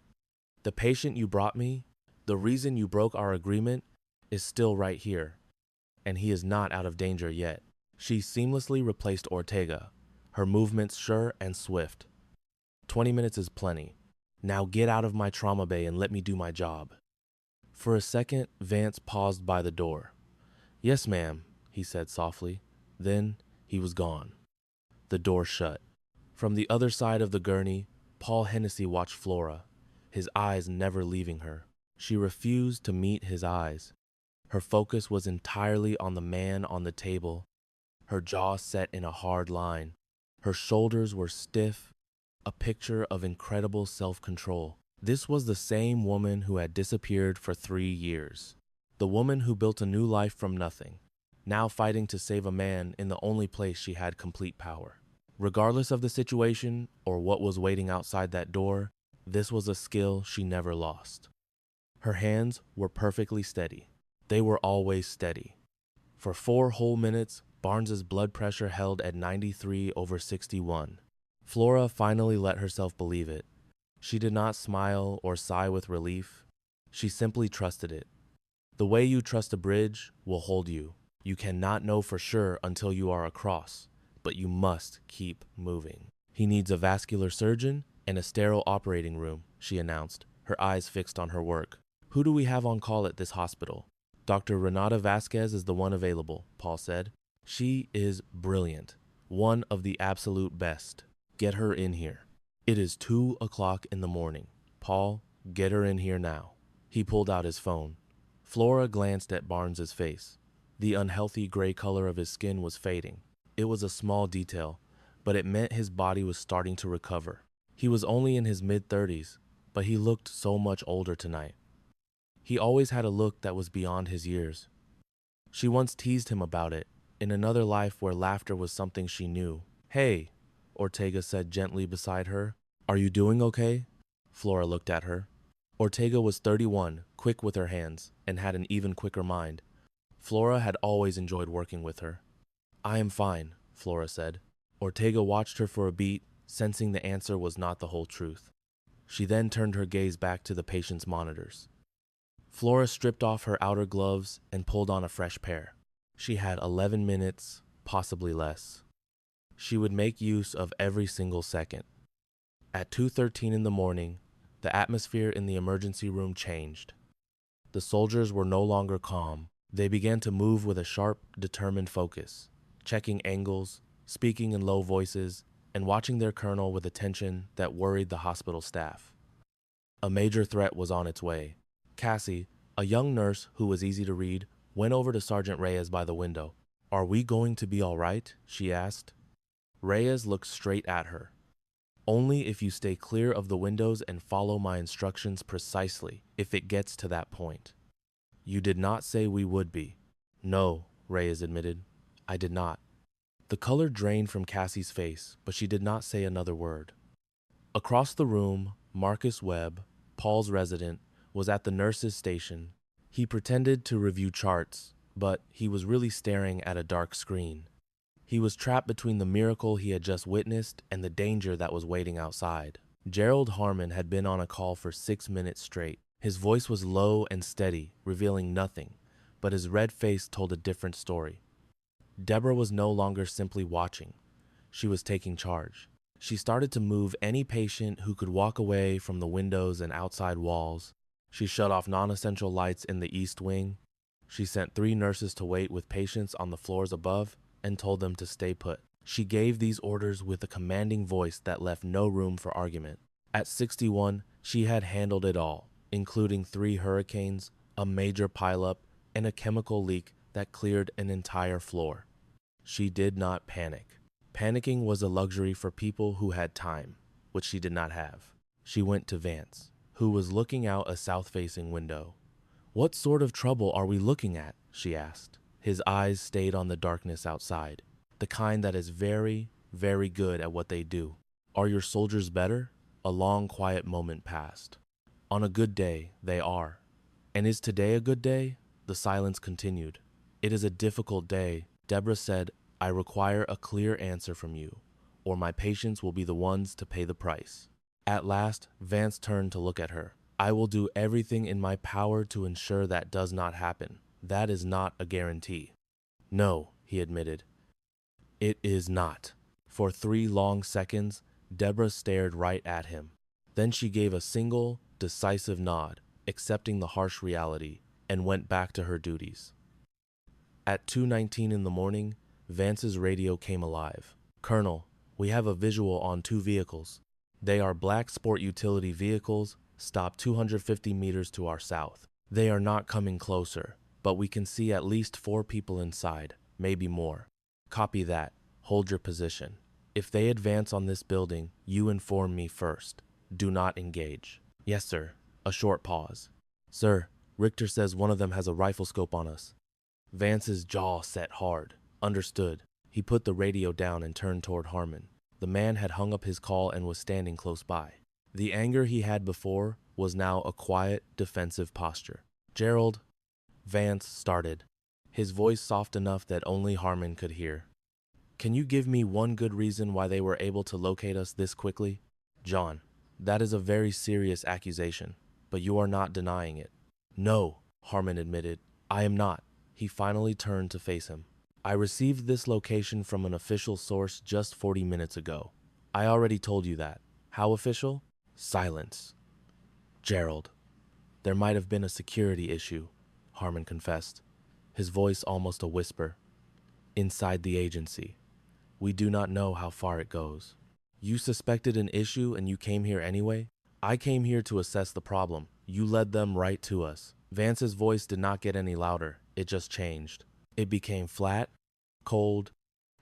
B: The patient you brought me, the reason you broke our agreement, is still right here, and he is not out of danger yet." She seamlessly replaced Ortega, her movements sure and swift. 20 minutes is plenty. Now get out of my trauma bay and let me do my job." For a second, Vance paused by the door. "Yes, ma'am," he said softly. Then he was gone. The door shut. From the other side of the gurney, Paul Hennessy watched Flora, his eyes never leaving her. She refused to meet his eyes. Her focus was entirely on the man on the table, her jaw set in a hard line. Her shoulders were stiff, a picture of incredible self-control. This was the same woman who had disappeared for 3 years. The woman who built a new life from nothing, now fighting to save a man in the only place she had complete power. Regardless of the situation or what was waiting outside that door, this was a skill she never lost. Her hands were perfectly steady. They were always steady. For 4 whole minutes, Barnes's blood pressure held at 93/61. Flora finally let herself believe it. She did not smile or sigh with relief. She simply trusted it. The way you trust a bridge will hold you. You cannot know for sure until you are across, but you must keep moving. "He needs a vascular surgeon and a sterile operating room," she announced, her eyes fixed on her work. "Who do we have on call at this hospital?" "Dr. Renata Vasquez is the one available," Paul said. "She is brilliant, one of the absolute best. Get her in here." "It is 2 o'clock in the morning. Paul, get her in here now." He pulled out his phone. Flora glanced at Barnes's face. The unhealthy gray color of his skin was fading. It was a small detail, but it meant his body was starting to recover. He was only in his mid-30s, but he looked so much older tonight. He always had a look that was beyond his years. She once teased him about it, in another life where laughter was something she knew. "Hey," Ortega said gently beside her. "Are you doing okay?" Flora looked at her. Ortega was 31, quick with her hands, and had an even quicker mind. Flora had always enjoyed working with her. "I am fine," Flora said. Ortega watched her for a beat, sensing the answer was not the whole truth. She then turned her gaze back to the patient's monitors. Flora stripped off her outer gloves and pulled on a fresh pair. She had 11 minutes, possibly less. She would make use of every single second. At 2:13 in the morning, the atmosphere in the emergency room changed. The soldiers were no longer calm. They began to move with a sharp, determined focus, checking angles, speaking in low voices, and watching their colonel with attention that worried the hospital staff. A major threat was on its way. Cassie, a young nurse who was easy to read, went over to Sergeant Reyes by the window. "Are we going to be all right?" she asked. Reyes looked straight at her. "Only if you stay clear of the windows and follow my instructions precisely, if it gets to that point." "You did not say we would be." "No," Reyes admitted. "I did not." The color drained from Cassie's face, but she did not say another word. Across the room, Marcus Webb, Paul's resident, was at the nurse's station. He pretended to review charts, but he was really staring at a dark screen. He was trapped between the miracle he had just witnessed and the danger that was waiting outside. Gerald Harmon had been on a call for 6 minutes straight. His voice was low and steady, revealing nothing, but his red face told a different story. Deborah was no longer simply watching. She was taking charge. She started to move any patient who could walk away from the windows and outside walls. She shut off non-essential lights in the east wing. She sent 3 nurses to wait with patients on the floors above and told them to stay put. She gave these orders with a commanding voice that left no room for argument. At 61, she had handled it all, including 3 hurricanes, a major pileup, and a chemical leak that cleared an entire floor. She did not panic. Panicking was a luxury for people who had time, which she did not have. She went to Vance, who was looking out a south-facing window. "What sort of trouble are we looking at?" she asked. His eyes stayed on the darkness outside, the kind that is very, very good at what they do. "Are your soldiers better?" A long, quiet moment passed. "On a good day, they are." "And is today a good day?" The silence continued. "It is a difficult day." Deborah said, "I require a clear answer from you, or my patients will be the ones to pay the price." At last, Vance turned to look at her. "I will do everything in my power to ensure that does not happen. That is not a guarantee." "No," he admitted. "It is not." For 3 long seconds, Deborah stared right at him. Then she gave a single, decisive nod, accepting the harsh reality, and went back to her duties. At 2:19 in the morning, Vance's radio came alive. "Colonel, we have a visual on 2 vehicles. They are black sport utility vehicles, stopped 250 meters to our south. They are not coming closer, but we can see at least 4 people inside, maybe more." "Copy that. Hold your position. If they advance on this building, you inform me first. Do not engage." "Yes, sir." A short pause. "Sir, Richter says one of them has a rifle scope on us." Vance's jaw set hard. "Understood." He put the radio down and turned toward Harmon. The man had hung up his call and was standing close by. The anger he had before was now a quiet, defensive posture. "Gerald," Vance started, his voice soft enough that only Harmon could hear. "Can you give me one good reason why they were able to locate us this quickly?" "John, that is a very serious accusation, but you are not denying it." "No," Harmon admitted. "I am not." He finally turned to face him. "I received this location from an official source just 40 minutes ago. I already told you that." "How official?" Silence. "Gerald, there might have been a security issue," Harmon confessed, his voice almost a whisper. "Inside the agency. We do not know how far it goes." "You suspected an issue and you came here anyway?" "I came here to assess the problem. You led them right to us." Vance's voice did not get any louder. It just changed. It became flat, cold,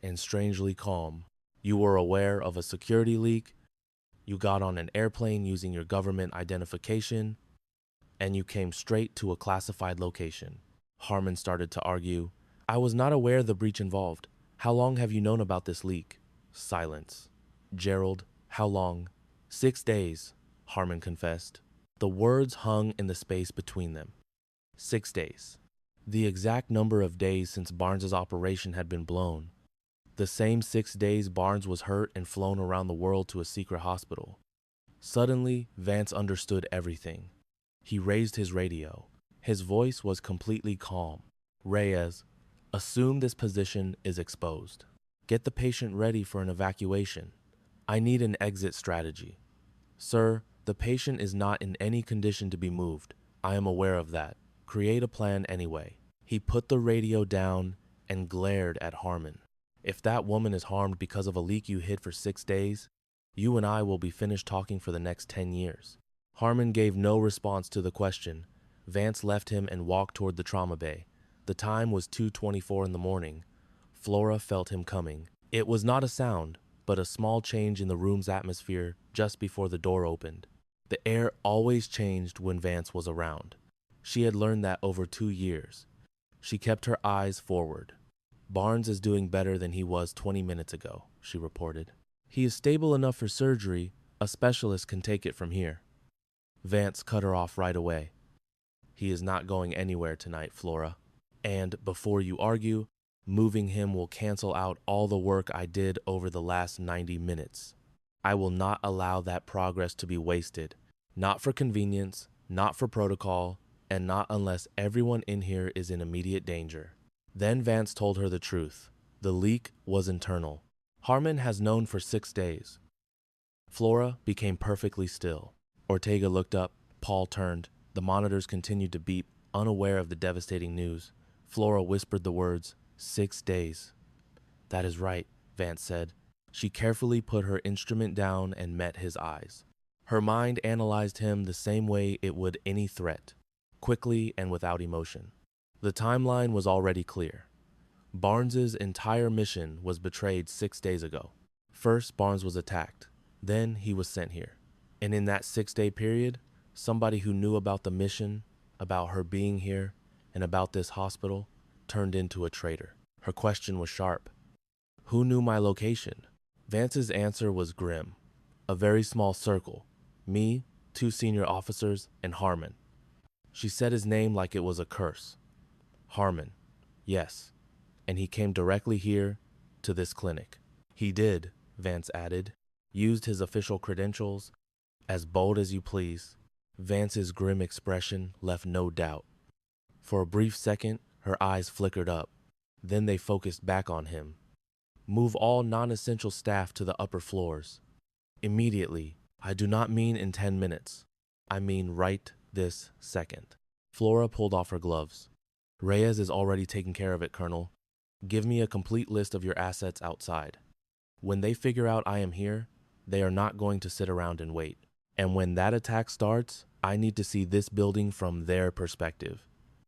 B: and strangely calm. "You were aware of a security leak. You got on an airplane using your government identification, and you came straight to a classified location." Harmon started to argue. "I was not aware the breach involved. How long have you known about this leak?" Silence. "Gerald, how long?" 6 days, Harmon confessed. The words hung in the space between them. 6 days. The exact number of days since Barnes's operation had been blown. The same 6 days Barnes was hurt and flown around the world to a secret hospital. Suddenly, Vance understood everything. He raised his radio. His voice was completely calm. "Reyes, assume this position is exposed. Get the patient ready for an evacuation. I need an exit strategy." "Sir, the patient is not in any condition to be moved. I am aware of that. Create a plan anyway." He put the radio down and glared at Harmon. "If that woman is harmed because of a leak you hid for 6 days, you and I will be finished talking for the next 10 years. Harmon gave no response to the question. Vance left him and walked toward the trauma bay. The time was 2:24 in the morning. Flora felt him coming. It was not a sound, but a small change in the room's atmosphere just before the door opened. The air always changed when Vance was around. She had learned that over 2 years. She kept her eyes forward. "Barnes is doing better than he was 20 minutes ago," she reported. "He is stable enough for surgery. A specialist can take it from here." Vance cut her off right away. "He is not going anywhere tonight, Flora. And, before you argue, Moving him will cancel out all the work I did over the last 90 minutes. I will not allow that progress to be wasted. Not for convenience, not for protocol, and not unless everyone in here is in immediate danger. Then Vance told her the truth. The leak was internal. Harmon has known for 6 days. Flora became perfectly still. Ortega looked up. Paul turned. The monitors continued to beep, unaware of the devastating news. Flora whispered the words, 6 days. That is right, Vance said. She carefully put her instrument down and met his eyes. Her mind analyzed him the same way it would any threat, quickly and without emotion. The timeline was already clear. Barnes's entire mission was betrayed 6 days ago. First, Barnes was attacked. Then he was sent here. And in that 6-day period, somebody who knew about the mission, about her being here, and about this hospital, turned into a traitor. Her question was sharp. Who knew my location? Vance's answer was grim. A very small circle. Me, 2 senior officers, and Harmon. She said his name like it was a curse. Harmon. Yes. And he came directly here, to this clinic. He did, Vance added. Used his official credentials. As bold as you please. Vance's grim expression left no doubt. For a brief second, her eyes flickered up. Then they focused back on him. Move all non-essential staff to the upper floors. Immediately. I do not mean in 10 minutes. I mean right this second. Flora pulled off her gloves. Reyes is already taking care of it, Colonel. Give me a complete list of your assets outside. When they figure out I am here, they are not going to sit around and wait. And when that attack starts, I need to see this building from their perspective.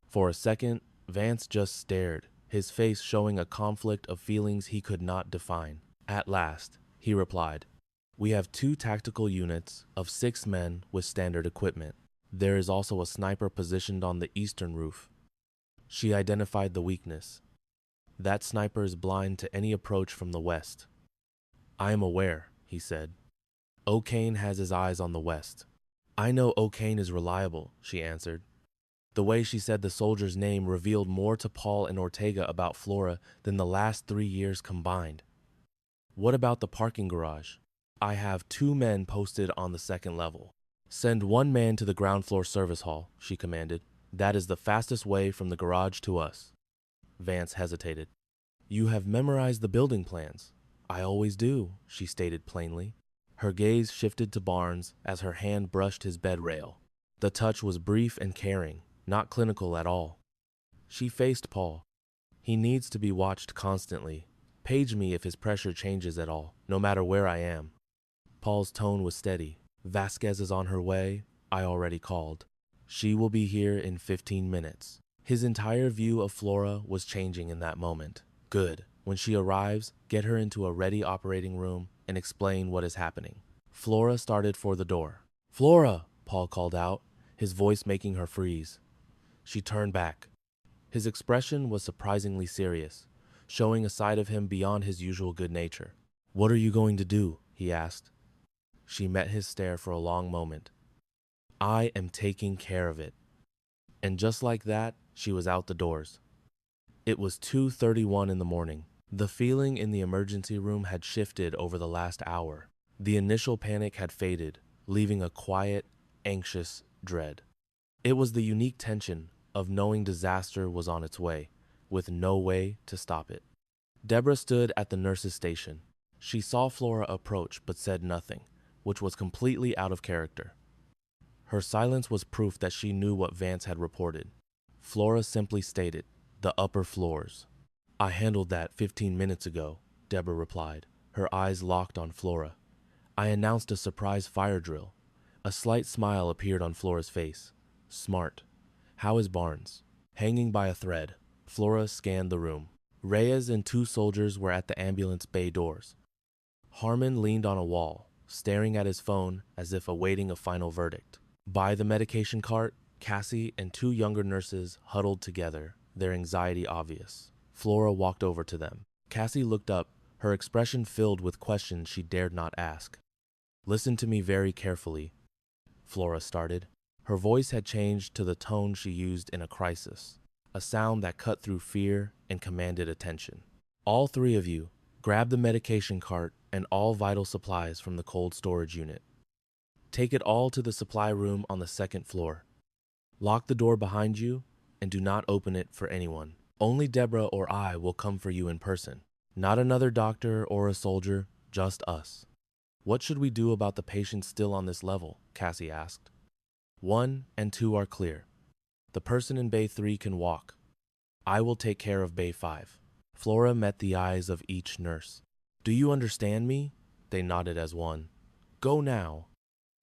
B: For a second, Vance just stared, his face showing a conflict of feelings he could not define. At last, he replied, We have 2 tactical units of 6 men with standard equipment. There is also a sniper positioned on the eastern roof. She identified the weakness. That sniper is blind to any approach from the west. I am aware, he said. O'Kane has his eyes on the west. I know O'Kane is reliable, she answered. The way she said the soldier's name revealed more to Paul and Ortega about Flora than the last 3 years combined. What about the parking garage? I have 2 men posted on the 2nd level. Send 1 man to the ground floor service hall, she commanded. That is the fastest way from the garage to us. Vance hesitated. You have memorized the building plans. I always do, she stated plainly. Her gaze shifted to Barnes as her hand brushed his bed rail. The touch was brief and caring, not clinical at all. She faced Paul. He needs to be watched constantly. Page me if his pressure changes at all, no matter where I am. Paul's tone was steady. Vasquez is on her way. I already called. She will be here in 15 minutes. His entire view of Flora was changing in that moment. Good. When she arrives, get her into a ready operating room and explain what is happening. Flora started for the door. Flora, Paul called out, his voice making her freeze. She turned back. His expression was surprisingly serious, showing a side of him beyond his usual good nature. What are you going to do? He asked. She met his stare for a long moment. I am taking care of it. And just like that, she was out the doors. It was 2:31 in the morning. The feeling in the emergency room had shifted over the last hour. The initial panic had faded, leaving a quiet, anxious dread. It was the unique tension of knowing disaster was on its way, with no way to stop it. Deborah stood at the nurse's station. She saw Flora approach but said nothing, which was completely out of character. Her silence was proof that she knew what Vance had reported. Flora simply stated, the upper floors. I handled that 15 minutes ago, Deborah replied, her eyes locked on Flora. I announced a surprise fire drill. A slight smile appeared on Flora's face. Smart. How is Barnes? Hanging by a thread. Flora scanned the room. Reyes and 2 soldiers were at the ambulance bay doors. Harmon leaned on a wall, staring at his phone as if awaiting a final verdict. By the medication cart, Cassie and 2 younger nurses huddled together, their anxiety obvious. Flora walked over to them. Cassie looked up, her expression filled with questions she dared not ask. Listen to me very carefully, Flora started. Her voice had changed to the tone she used in a crisis. a sound that cut through fear and commanded attention. All three of you, grab the medication cart and all vital supplies from the cold storage unit. Take it all to the supply room on the second floor. Lock the door behind you and do not open it for anyone. Only Deborah or I will come for you in person. Not another doctor or a soldier, just us. What should we do about the patients still on this level? Cassie asked. 1 and 2 are clear. The person in Bay 3 can walk. I will take care of Bay 5. Flora met the eyes of each nurse. Do you understand me? They nodded as one. Go now.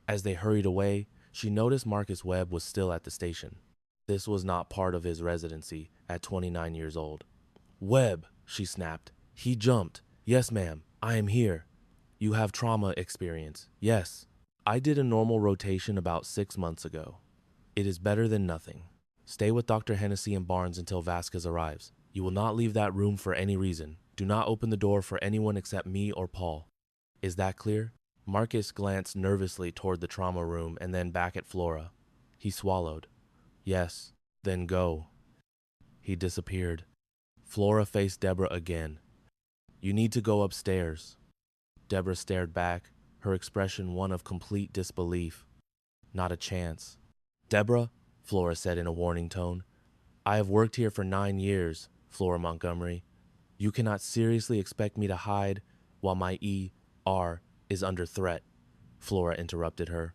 B: As they hurried away, she noticed Marcus Webb was still at the station. This was not part of his residency at 29 years old. Webb, she snapped. He jumped. Yes, ma'am, I am here. You have trauma experience. Yes. I did a normal rotation about 6 months ago. It is better than nothing. Stay with Dr. Hennessy and Barnes until Vasquez arrives. You will not leave that room for any reason. Do not open the door for anyone except me or Paul. Is that clear? Marcus glanced nervously toward the trauma room and then back at Flora. He swallowed. Yes, then go. He disappeared. Flora faced Deborah again. You need to go upstairs. Deborah stared back, her expression one of complete disbelief. Not a chance. Deborah, Flora said in a warning tone. I have worked here for 9 years, Flora Montgomery. You cannot seriously expect me to hide while my ER is under threat, Flora interrupted her.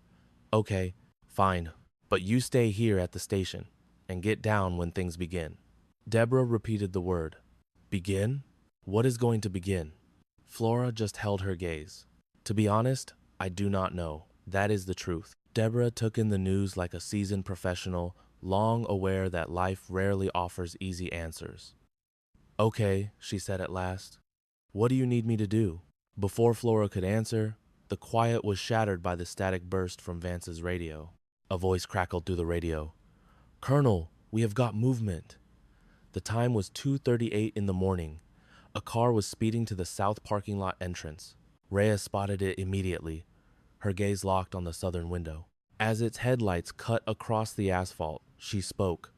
B: Okay, fine, but you stay here at the station and get down when things begin. Deborah repeated the word. Begin? What is going to begin? Flora just held her gaze. To be honest, I do not know. That is the truth. Deborah took in the news like a seasoned professional, long aware that life rarely offers easy answers. Okay, she said at last. What do you need me to do? Before Flora could answer, the quiet was shattered by the static burst from Vance's radio. A voice crackled through the radio. Colonel, we have got movement. The time was 2:38 in the morning. A car was speeding to the south parking lot entrance. Rhea spotted it immediately, her gaze locked on the southern window. As its headlights cut across the asphalt, she spoke.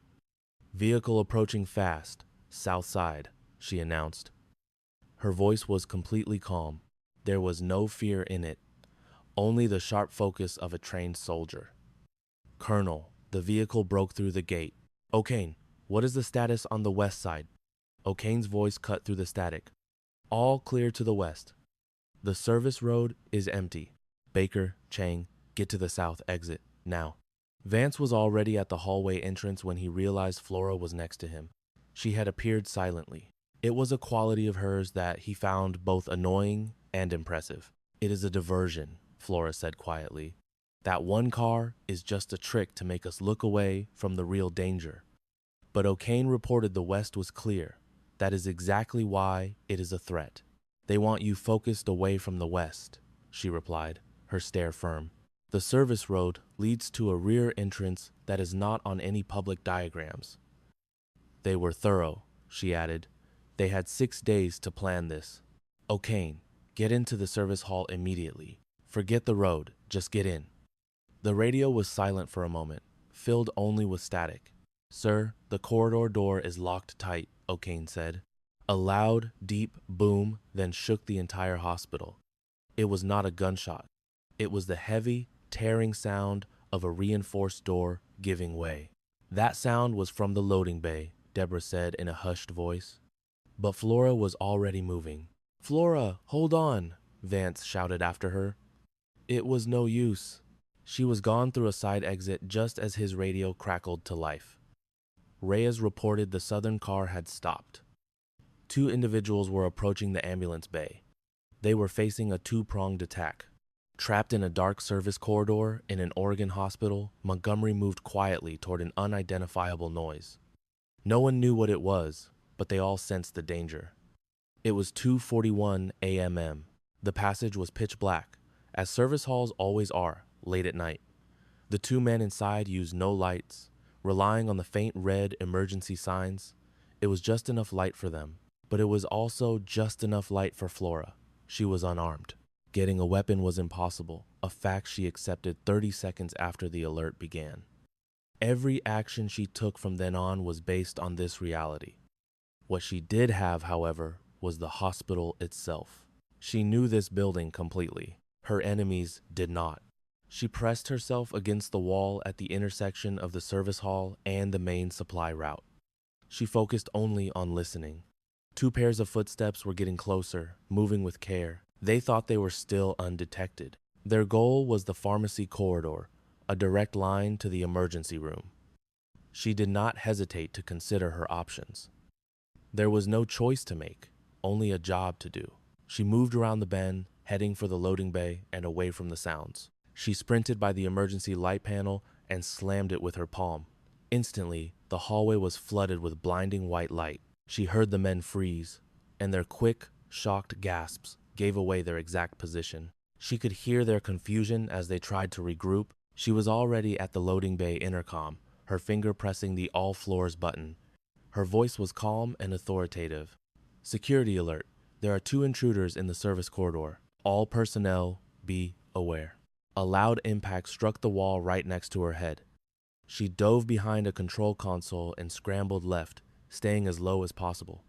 B: Vehicle approaching fast, south side, she announced. Her voice was completely calm. There was no fear in it, only the sharp focus of a trained soldier. Colonel, the vehicle broke through the gate. O'Kane, what is the status on the west side? O'Kane's voice cut through the static. All clear to the west. The service road is empty. Baker, Chang, get to the south exit, now. Vance was already at the hallway entrance when he realized Flora was next to him. She had appeared silently. It was a quality of hers that he found both annoying and impressive. It is a diversion, Flora said quietly. That one car is just a trick to make us look away from the real danger. But O'Kane reported the west was clear. That is exactly why it is a threat. They want you focused away from the west, she replied, her stare firm. The service road leads to a rear entrance that is not on any public diagrams. They were thorough, she added. They had 6 days to plan this. O'Kane, get into the service hall immediately. Forget the road, just get in. The radio was silent for a moment, filled only with static. Sir, the corridor door is locked tight, O'Kane said. A loud, deep boom then shook the entire hospital. It was not a gunshot. It was the heavy, tearing sound of a reinforced door giving way. That sound was from the loading bay, Deborah said in a hushed voice. But Flora was already moving. Flora, hold on, Vance shouted after her. It was no use. She was gone through a side exit just as his radio crackled to life. Reyes reported the southern car had stopped. 2 individuals were approaching the ambulance bay. They were facing a 2-pronged attack. Trapped in a dark service corridor in an Oregon hospital, Montgomery moved quietly toward an unidentifiable noise. No one knew what it was, but they all sensed the danger. It was 2:41 a.m. The passage was pitch black, as service halls always are, late at night. The 2 men inside used no lights, relying on the faint red emergency signs. It was just enough light for them, but it was also just enough light for Flora. She was unarmed. Getting a weapon was impossible, a fact she accepted 30 seconds after the alert began. Every action she took from then on was based on this reality. What she did have, however, was the hospital itself. She knew this building completely. Her enemies did not. She pressed herself against the wall at the intersection of the service hall and the main supply route. She focused only on listening. 2 pairs of footsteps were getting closer, moving with care. They thought they were still undetected. Their goal was the pharmacy corridor, a direct line to the emergency room. She did not hesitate to consider her options. There was no choice to make, only a job to do. She moved around the bend, heading for the loading bay and away from the sounds. She sprinted by the emergency light panel and slammed it with her palm. Instantly, the hallway was flooded with blinding white light. She heard the men freeze, and their quick, shocked gasps gave away their exact position. She could hear their confusion as they tried to regroup. She was already at the loading bay intercom, her finger pressing the all floors button. Her voice was calm and authoritative. Security alert. There are 2 intruders in the service corridor. All personnel, be aware. A loud impact struck the wall right next to her head. She dove behind a control console and scrambled left, staying as low as possible.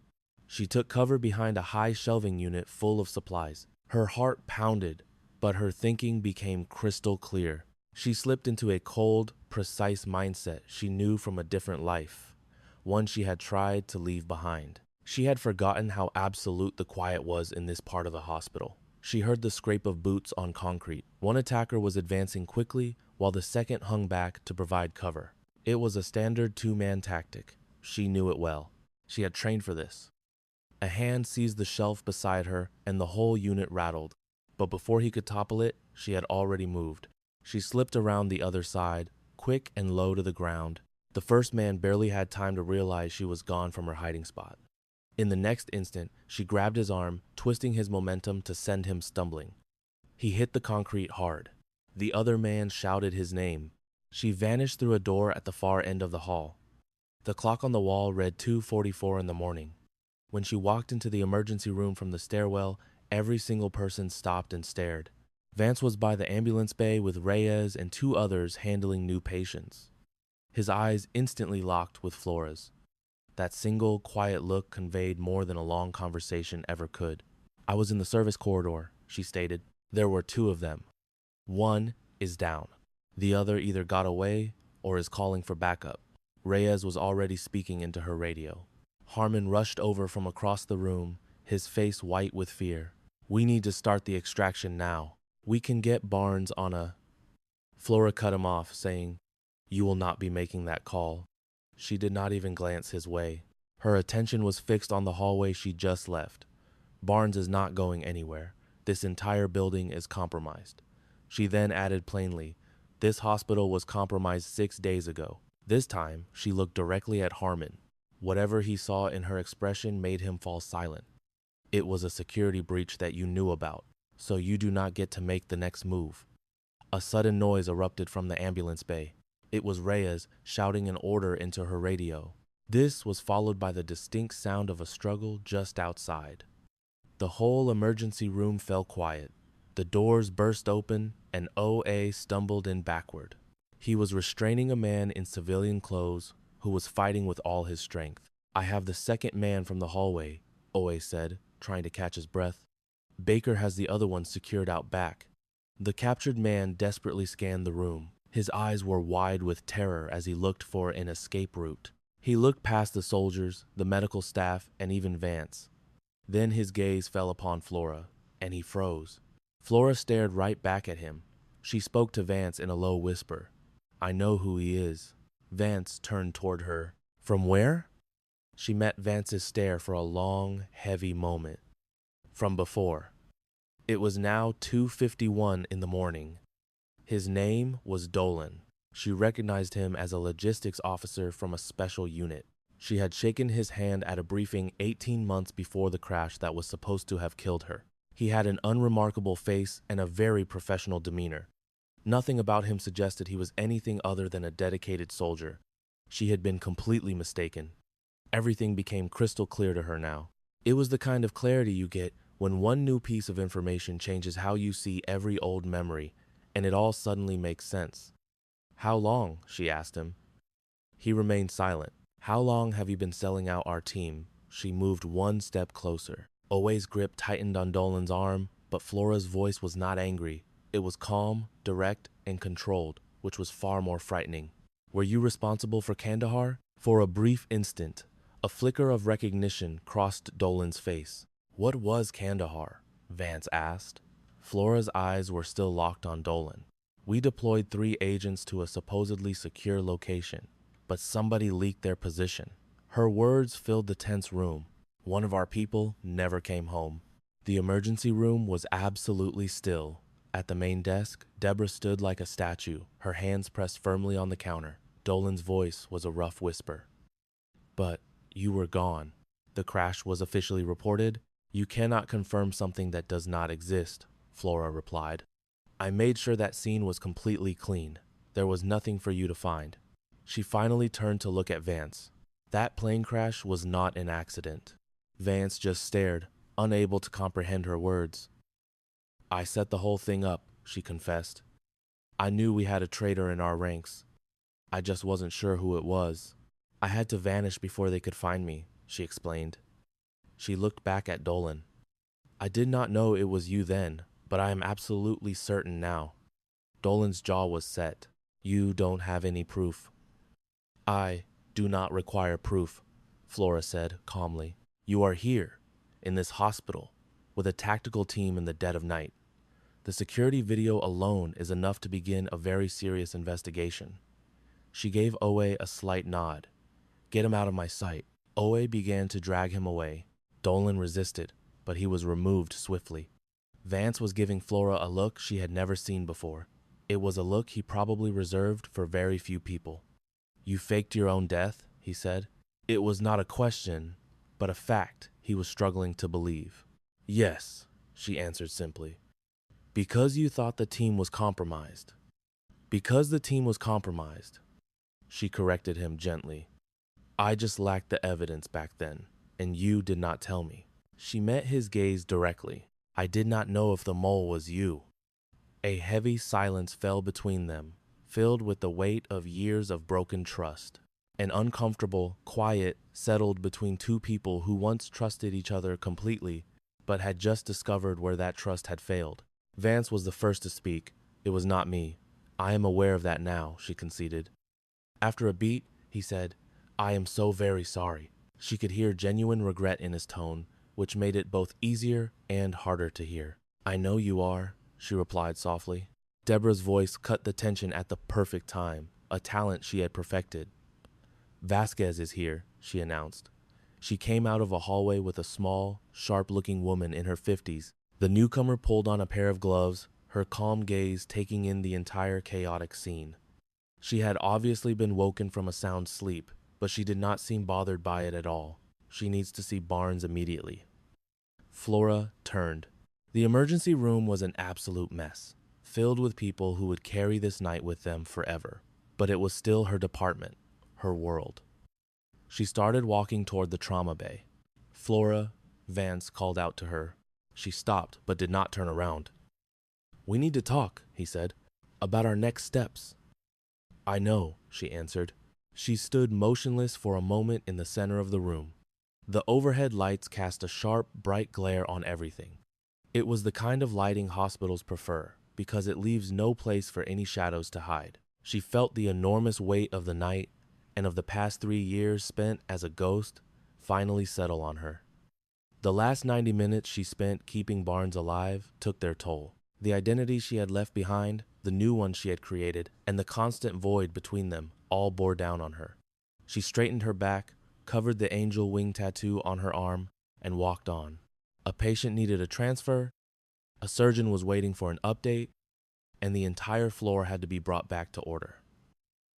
B: She took cover behind a high shelving unit full of supplies. Her heart pounded, but her thinking became crystal clear. She slipped into a cold, precise mindset she knew from a different life, one she had tried to leave behind. She had forgotten how absolute the quiet was in this part of the hospital. She heard the scrape of boots on concrete. One attacker was advancing quickly, while the second hung back to provide cover. It was a standard 2-man tactic. She knew it well. She had trained for this. A hand seized the shelf beside her, and the whole unit rattled. But before he could topple it, she had already moved. She slipped around the other side, quick and low to the ground. The first man barely had time to realize she was gone from her hiding spot. In the next instant, she grabbed his arm, twisting his momentum to send him stumbling. He hit the concrete hard. The other man shouted his name. She vanished through a door at the far end of the hall. The clock on the wall read 2:44 in the morning. When she walked into the emergency room from the stairwell, every single person stopped and stared. Vance was by the ambulance bay with Reyes and 2 others handling new patients. His eyes instantly locked with Flora's. That single, quiet look conveyed more than a long conversation ever could. "I was in the service corridor," she stated. "There were 2 of them. One is down. The other either got away or is calling for backup." Reyes was already speaking into her radio. Harmon rushed over from across the room, his face white with fear. "We need to start the extraction now. We can get Barnes on a..." Flora cut him off, saying, "You will not be making that call." She did not even glance his way. Her attention was fixed on the hallway she just left. "Barnes is not going anywhere. This entire building is compromised." She then added plainly, "This hospital was compromised 6 days ago." This time, she looked directly at Harmon. Whatever he saw in her expression made him fall silent. "It was a security breach that you knew about, so you do not get to make the next move." A sudden noise erupted from the ambulance bay. It was Reyes shouting an order into her radio. This was followed by the distinct sound of a struggle just outside. The whole emergency room fell quiet. The doors burst open, and O.A. stumbled in backward. He was restraining a man in civilian clothes who was fighting with all his strength. "I have the second man from the hallway," O.A. said, trying to catch his breath. "Baker has the other one secured out back." The captured man desperately scanned the room. His eyes were wide with terror as he looked for an escape route. He looked past the soldiers, the medical staff, and even Vance. Then his gaze fell upon Flora, and he froze. Flora stared right back at him. She spoke to Vance in a low whisper. "I know who he is." Vance turned toward her. "From where?" She met Vance's stare for a long, heavy moment. "From before." It was now 2:51 in the morning. His name was Dolan. She recognized him as a logistics officer from a special unit. She had shaken his hand at a briefing 18 months before the crash that was supposed to have killed her. He had an unremarkable face and a very professional demeanor. Nothing about him suggested he was anything other than a dedicated soldier. She had been completely mistaken. Everything became crystal clear to her now. It was the kind of clarity you get when one new piece of information changes how you see every old memory, and it all suddenly makes sense. "How long?" she asked him. He remained silent. How long have you been selling out our team? She moved one step closer. Owe's grip tightened on Dolan's arm, but Flora's voice was not angry. It was calm, direct, and controlled, which was far more frightening. Were you responsible for Kandahar? For a brief instant, a flicker of recognition crossed Dolan's face. What was Kandahar? Vance asked. Flora's eyes were still locked on Dolan. We deployed 3 agents to a supposedly secure location, but somebody leaked their position. Her words filled the tense room. One of our people never came home. The emergency room was absolutely still. At the main desk, Deborah stood like a statue, her hands pressed firmly on the counter. Dolan's voice was a rough whisper. But you were gone. The crash was officially reported. You cannot confirm something that does not exist, Flora replied. I made sure that scene was completely clean. There was nothing for you to find. She finally turned to look at Vance. That plane crash was not an accident. Vance just stared, unable to comprehend her words. I set the whole thing up, she confessed. I knew we had a traitor in our ranks. I just wasn't sure who it was. I had to vanish before they could find me, she explained. She looked back at Dolan. I did not know it was you then, but I am absolutely certain now. Dolan's jaw was set. You don't have any proof. I do not require proof, Flora said calmly. You are here, in this hospital, with a tactical team in the dead of night. The security video alone is enough to begin a very serious investigation. She gave Owe a slight nod. Get him out of my sight. Owe began to drag him away. Dolan resisted, but he was removed swiftly. Vance was giving Flora a look she had never seen before. It was a look he probably reserved for very few people. You faked your own death, he said. It was not a question, but a fact he was struggling to believe. Yes, she answered simply. Because you thought the team was compromised. Because the team was compromised, she corrected him gently. I just lacked the evidence back then, and you did not tell me. She met his gaze directly. I did not know if the mole was you. A heavy silence fell between them, filled with the weight of years of broken trust. An uncomfortable quiet settled between two people who once trusted each other completely, but had just discovered where that trust had failed. Vance was the first to speak. It was not me. I am aware of that now, she conceded. After a beat, he said, I am so very sorry. She could hear genuine regret in his tone, which made it both easier and harder to hear. I know you are, she replied softly. Deborah's voice cut the tension at the perfect time, a talent she had perfected. Vasquez is here, she announced. She came out of a hallway with a small, sharp-looking woman in her 50s. The newcomer pulled on a pair of gloves, her calm gaze taking in the entire chaotic scene. She had obviously been woken from a sound sleep, but she did not seem bothered by it at all. She needs to see Barnes immediately. Flora turned. The emergency room was an absolute mess, filled with people who would carry this night with them forever. But it was still her department, her world. She started walking toward the trauma bay. Flora, Vance called out to her. She stopped, but did not turn around. We need to talk, he said, about our next steps. I know, she answered. She stood motionless for a moment in the center of the room. The overhead lights cast a sharp, bright glare on everything. It was the kind of lighting hospitals prefer, because it leaves no place for any shadows to hide. She felt the enormous weight of the night and of the past 3 years spent as a ghost finally settle on her. The last 90 minutes she spent keeping Barnes alive took their toll. The identity she had left behind, the new one she had created, and the constant void between them all bore down on her. She straightened her back, covered the angel wing tattoo on her arm, and walked on. A patient needed a transfer, a surgeon was waiting for an update, and the entire floor had to be brought back to order.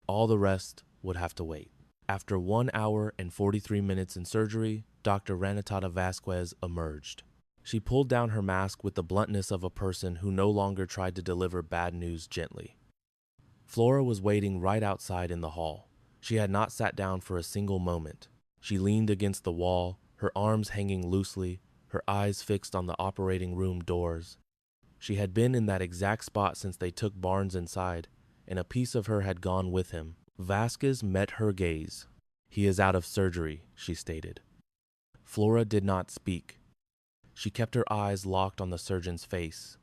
B: All the rest would have to wait. After 1 hour and 43 minutes in surgery, Dr. Ranatata Vasquez emerged. She pulled down her mask with the bluntness of a person who no longer tried to deliver bad news gently. Flora was waiting right outside in the hall. She had not sat down for a single moment. She leaned against the wall, her arms hanging loosely, her eyes fixed on the operating room doors. She had been in that exact spot since they took Barnes inside, and a piece of her had gone with him. Vasquez met her gaze. "He is out of surgery," she stated. Flora did not speak. She kept her eyes locked on the surgeon's face.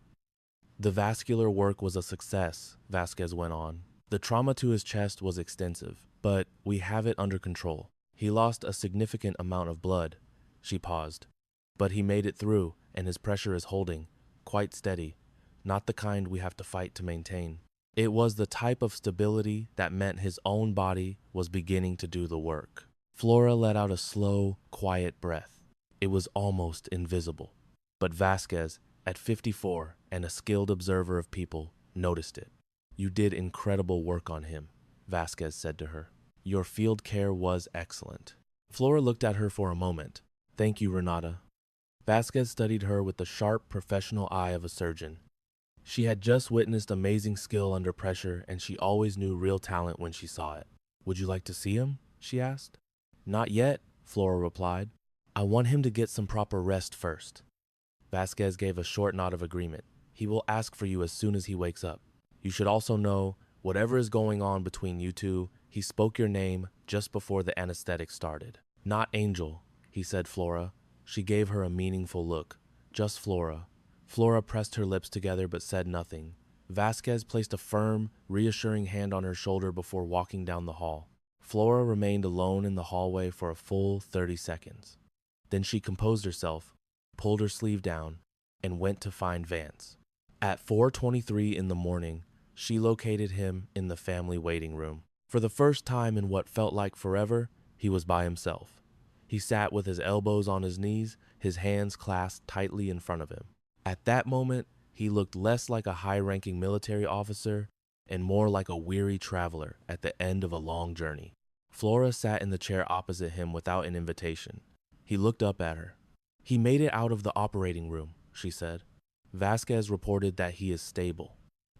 B: "The vascular work was a success," Vasquez went on. "The trauma to his chest was extensive, but we have it under control. He lost a significant amount of blood." She paused. "But he made it through, and his pressure is holding, quite steady, not the kind we have to fight to maintain." It was the type of stability that meant his own body was beginning to do the work. Flora let out a slow, quiet breath. It was almost invisible. But Vasquez, at 54 and a skilled observer of people, noticed it. "You did incredible work on him," Vasquez said to her. "Your field care was excellent." Flora looked at her for a moment. "Thank you, Renata." Vasquez studied her with the sharp, professional eye of a surgeon. She had just witnessed amazing skill under pressure, and she always knew real talent when she saw it. "Would you like to see him?" she asked. "Not yet," Flora replied. "I want him to get some proper rest first." Vasquez gave a short nod of agreement. "He will ask for you as soon as he wakes up. You should also know, whatever is going on between you two, he spoke your name just before the anesthetic started." "Not Angel," he said. Flora. She gave her a meaningful look. "Just Flora." Flora pressed her lips together but said nothing. Vasquez placed a firm, reassuring hand on her shoulder before walking down the hall. Flora remained alone in the hallway for a full 30 seconds. Then she composed herself, pulled her sleeve down, and went to find Vance. At 4:23 in the morning, she located him in the family waiting room. For the first time in what felt like forever, he was by himself. He sat with his elbows on his knees, his hands clasped tightly in front of him. At that moment, he looked less like a high-ranking military officer and more like a weary traveler at the end of a long journey. Flora sat in the chair opposite him without an invitation. He looked up at her. "He made it out of the operating room," she said. "Vasquez reported that he is stable."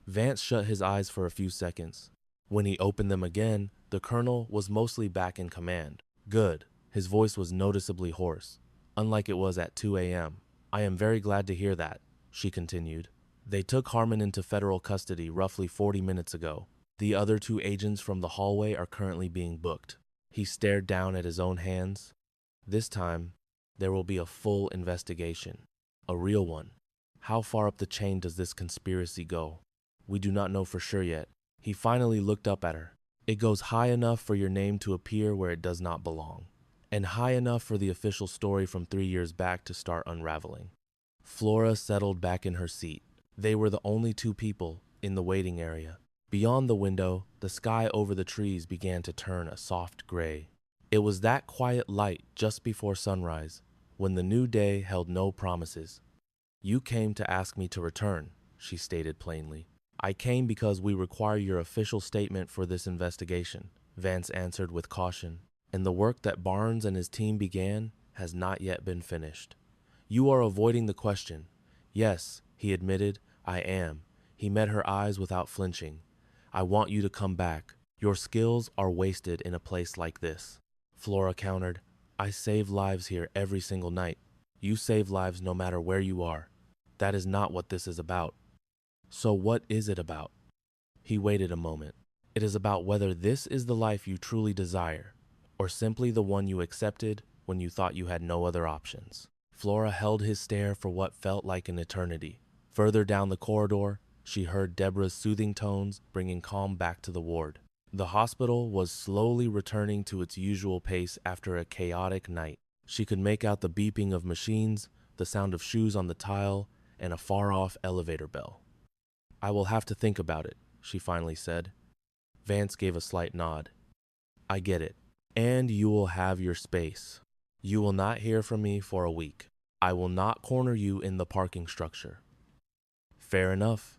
B: Vance shut his eyes for a few seconds. When he opened them again, the colonel was mostly back in command. "Good." His voice was noticeably hoarse, unlike it was at 2 a.m. "I am very glad to hear that," she continued. "They took Harmon into federal custody roughly 40 minutes ago. The other 2 agents from the hallway are currently being booked." He stared down at his own hands. "This time, there will be a full investigation. A real one. How far up the chain does this conspiracy go? We do not know for sure yet." He finally looked up at her. "It goes high enough for your name to appear where it does not belong, and high enough for the official story from 3 years back to start unraveling." Flora settled back in her seat. They were the only 2 people in the waiting area. Beyond the window, the sky over the trees began to turn a soft gray. It was that quiet light just before sunrise, when the new day held no promises. "You came to ask me to return," she stated plainly. "I came because we require your official statement for this investigation," Vance answered with caution. "And the work that Barnes and his team began has not yet been finished." "You are avoiding the question." "Yes," he admitted, "I am." He met her eyes without flinching. "I want you to come back. Your skills are wasted in a place like this." Flora countered, "I save lives here every single night. You save lives no matter where you are. That is not what this is about." "So what is it about?" He waited a moment. "It is about whether this is the life you truly desire, or simply the one you accepted when you thought you had no other options." Flora held his stare for what felt like an eternity. Further down the corridor, she heard Deborah's soothing tones bringing calm back to the ward. The hospital was slowly returning to its usual pace after a chaotic night. She could make out the beeping of machines, the sound of shoes on the tile, and a far-off elevator bell. "I will have to think about it," she finally said. Vance gave a slight nod. "I get it. And you will have your space. You will not hear from me for a week. I will not corner you in the parking structure." "Fair enough."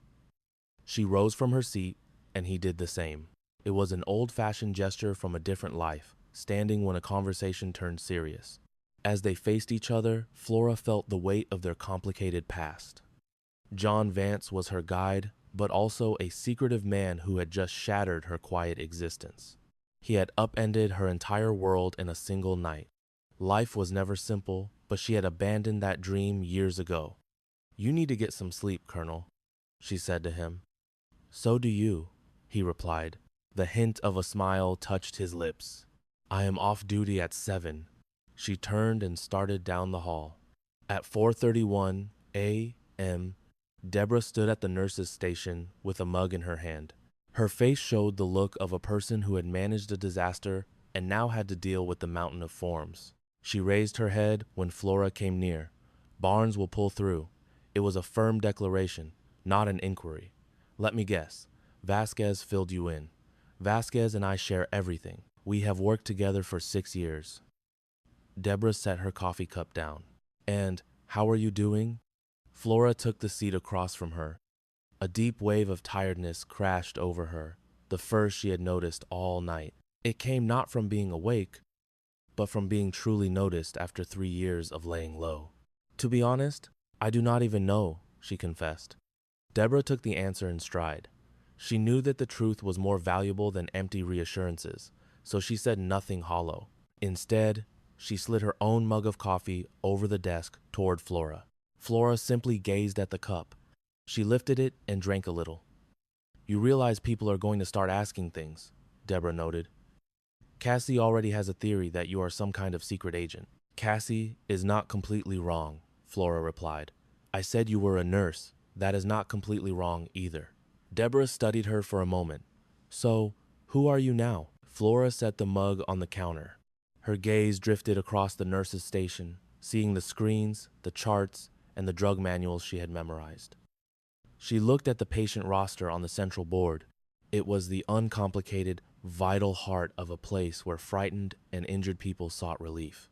B: She rose from her seat, and he did the same. It was an old-fashioned gesture from a different life, standing when a conversation turned serious. As they faced each other, Flora felt the weight of their complicated past. John Vance was her guide, but also a secretive man who had just shattered her quiet existence. He had upended her entire world in a single night. Life was never simple, but she had abandoned that dream years ago. "You need to get some sleep, Colonel," she said to him. "So do you," he replied. The hint of a smile touched his lips. I am off duty at 7. She turned and started down the hall. At 4:31 a.m., Deborah stood at the nurse's station with a mug in her hand. Her face showed the look of a person who had managed a disaster and now had to deal with the mountain of forms. She raised her head when Flora came near. Barnes will pull through. It was a firm declaration, not an inquiry. Let me guess. Vasquez filled you in. Vasquez and I share everything. We have worked together for 6 years. Deborah set her coffee cup down. And how are you doing? Flora took the seat across from her. A deep wave of tiredness crashed over her, the first she had noticed all night. It came not from being awake, but from being truly noticed after 3 years of laying low. To be honest, I do not even know, she confessed. Deborah took the answer in stride. She knew that the truth was more valuable than empty reassurances, so she said nothing hollow. Instead, she slid her own mug of coffee over the desk toward Flora. Flora simply gazed at the cup. She lifted it and drank a little. You realize people are going to start asking things, Deborah noted. Cassie already has a theory that you are some kind of secret agent. Cassie is not completely wrong, Flora replied. I said you were a nurse. That is not completely wrong either. Deborah studied her for a moment. So, who are you now? Flora set the mug on the counter. Her gaze drifted across the nurse's station, seeing the screens, the charts, and the drug manuals she had memorized. She looked at the patient roster on the central board. It was the uncomplicated, vital heart of a place where frightened and injured people sought relief.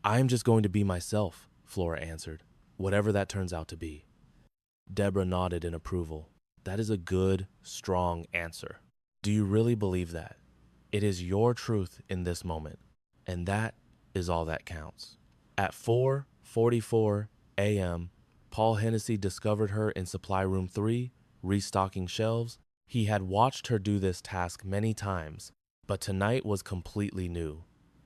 B: I am just going to be myself, Flora answered, whatever that turns out to be. Deborah nodded in approval. That is a good, strong answer. Do you really believe that? It is your truth in this moment, and that is all that counts. At 4:44 a.m., Paul Hennessy discovered her in Supply Room 3, restocking shelves. He had watched her do this task many times, but tonight was completely new.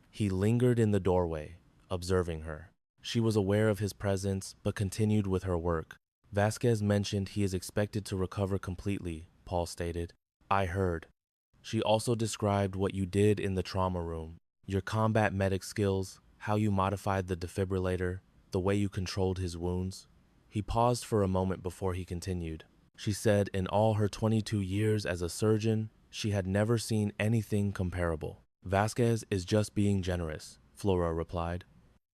B: He lingered in the doorway, observing her. She was aware of his presence, but continued with her work. Vasquez mentioned he is expected to recover completely, Paul stated. I heard. She also described what you did in the trauma room, your combat medic skills, how you modified the defibrillator, the way you controlled his wounds. He paused for a moment before he continued. She said in all her 22 years as a surgeon, she had never seen anything comparable. Vasquez is just being generous, Flora replied.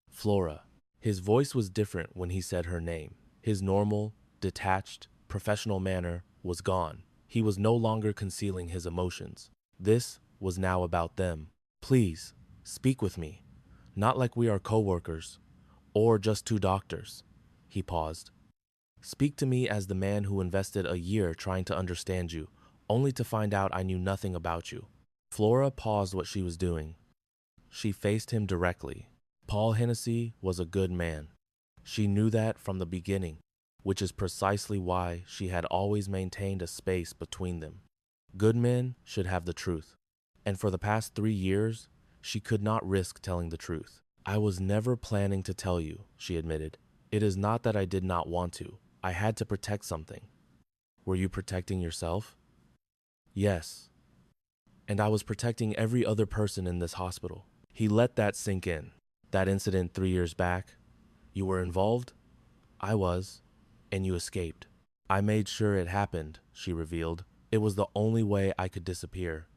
B: Flora. His voice was different when he said her name. His normal, detached, professional manner was gone. He was no longer concealing his emotions. This was now about them. Please, speak with me. Not like we are co-workers, or just two doctors. He paused. Speak to me as the man who invested a year trying to understand you, only to find out I knew nothing about you. Flora paused what she was doing. She faced him directly. Paul Hennessy was a good man. She knew that from the beginning, which is precisely why she had always maintained a space between them. Good men should have the truth. And for the past 3 years, she could not risk telling the truth. I was never planning to tell you, she admitted. It is not that I did not want to. I had to protect something. Were you protecting yourself? Yes. And I was protecting every other person in this hospital. He let that sink in. That incident 3 years back, you were involved? I was. And you escaped. I made sure it happened, she revealed. It was the only way I could disappear.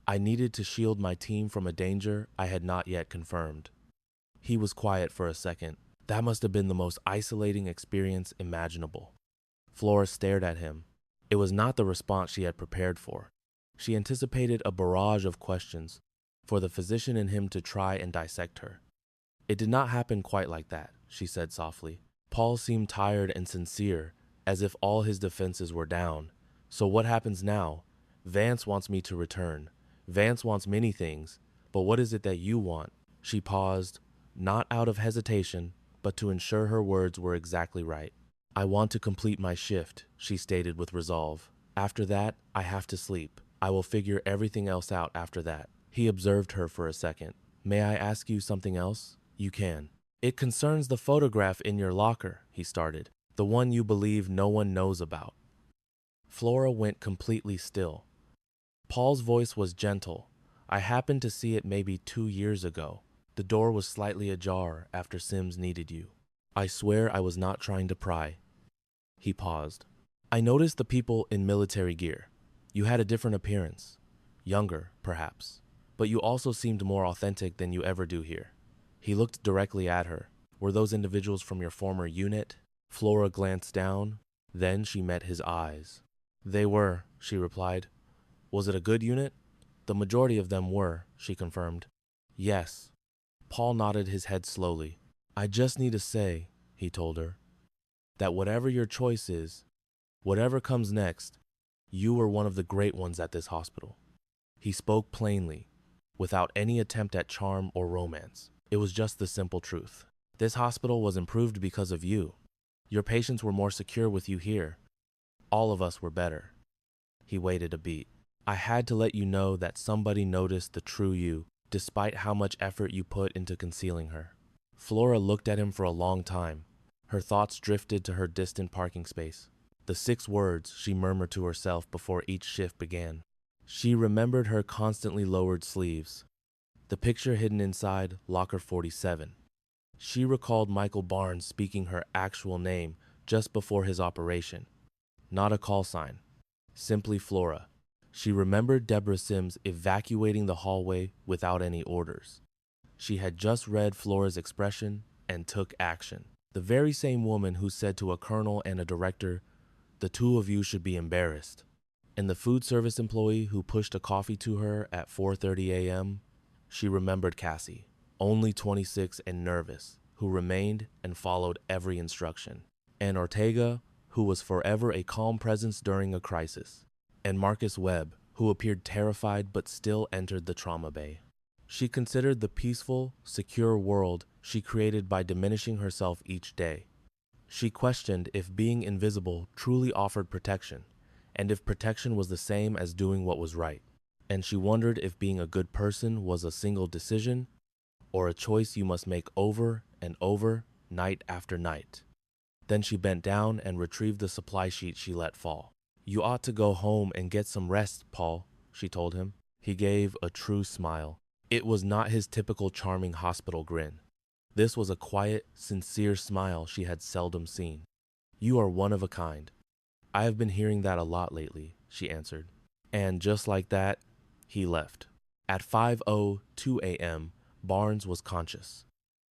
B: I needed to shield my team from a danger I had not yet confirmed. He was quiet for a second. That must have been the most isolating experience imaginable. Flora stared at him. It was not the response she had prepared for. She anticipated a barrage of questions, for the physician in him to try and dissect her. It did not happen quite like that, she said softly. Paul seemed tired and sincere, as if all his defenses were down. So what happens now? Vance wants me to return. Vance wants many things, but what is it that you want? She paused, not out of hesitation, but to ensure her words were exactly right. I want to complete my shift, she stated with resolve. After that, I have to sleep. I will figure everything else out after that. He observed her for a second. May I ask you something else? You can. It concerns the photograph in your locker, he started. The one you believe no one knows about. Flora went completely still. Paul's voice was gentle. I happened to see it maybe 2 years ago. The door was slightly ajar after Sims needed you. I swear I was not trying to pry. He paused. I noticed the people in military gear. You had a different appearance. Younger, perhaps. But you also seemed more authentic than you ever do here. He looked directly at her. Were those individuals from your former unit? Flora glanced down. Then she met his eyes. They were, she replied. Was it a good unit? The majority of them were, she confirmed. Yes. Paul nodded his head slowly. I just need to say, he told her, that whatever your choice is, whatever comes next, you were one of the great ones at this hospital. He spoke plainly, without any attempt at charm or romance. It was just the simple truth. This hospital was improved because of you. Your patients were more secure with you here. All of us were better. He waited a beat. I had to let you know that somebody noticed the true you, despite how much effort you put into concealing her. Flora looked at him for a long time. Her thoughts drifted to her distant parking space. The 6 words she murmured to herself before each shift began. She remembered her constantly lowered sleeves, the picture hidden inside locker 47. She recalled Michael Barnes speaking her actual name just before his operation. Not a call sign, simply Flora. She remembered Deborah Sims evacuating the hallway without any orders. She had just read Flora's expression and took action. The very same woman who said to a colonel and a director, "The two of you should be embarrassed." And the food service employee who pushed a coffee to her at 4:30 a.m., she remembered Cassie, only 26 and nervous, who remained and followed every instruction. And Ortega, who was forever a calm presence during a crisis. And Marcus Webb, who appeared terrified but still entered the trauma bay. She considered the peaceful, secure world she created by diminishing herself each day. She questioned if being invisible truly offered protection, and if protection was the same as doing what was right. And she wondered if being a good person was a single decision, or a choice you must make over and over, night after night. Then she bent down and retrieved the supply sheet she let fall. You ought to go home and get some rest, Paul, she told him. He gave a true smile. It was not his typical charming hospital grin. This was a quiet, sincere smile she had seldom seen. You are one of a kind. I have been hearing that a lot lately, she answered. And just like that, he left. At 5:02 a.m., Barnes was conscious.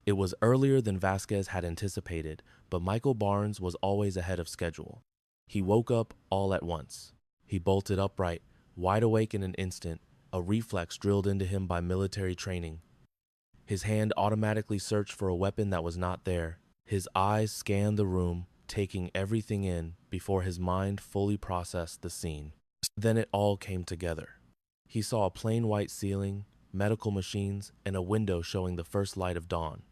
B: It was earlier than Vasquez had anticipated, but Michael Barnes was always ahead of schedule. He woke up all at once. He bolted upright, wide awake in an instant, a reflex drilled into him by military training. His hand automatically searched for a weapon that was not there. His eyes scanned the room, taking everything in before his mind fully processed the scene. Then it all came together. He saw a plain white ceiling, medical machines, and a window showing the first light of dawn.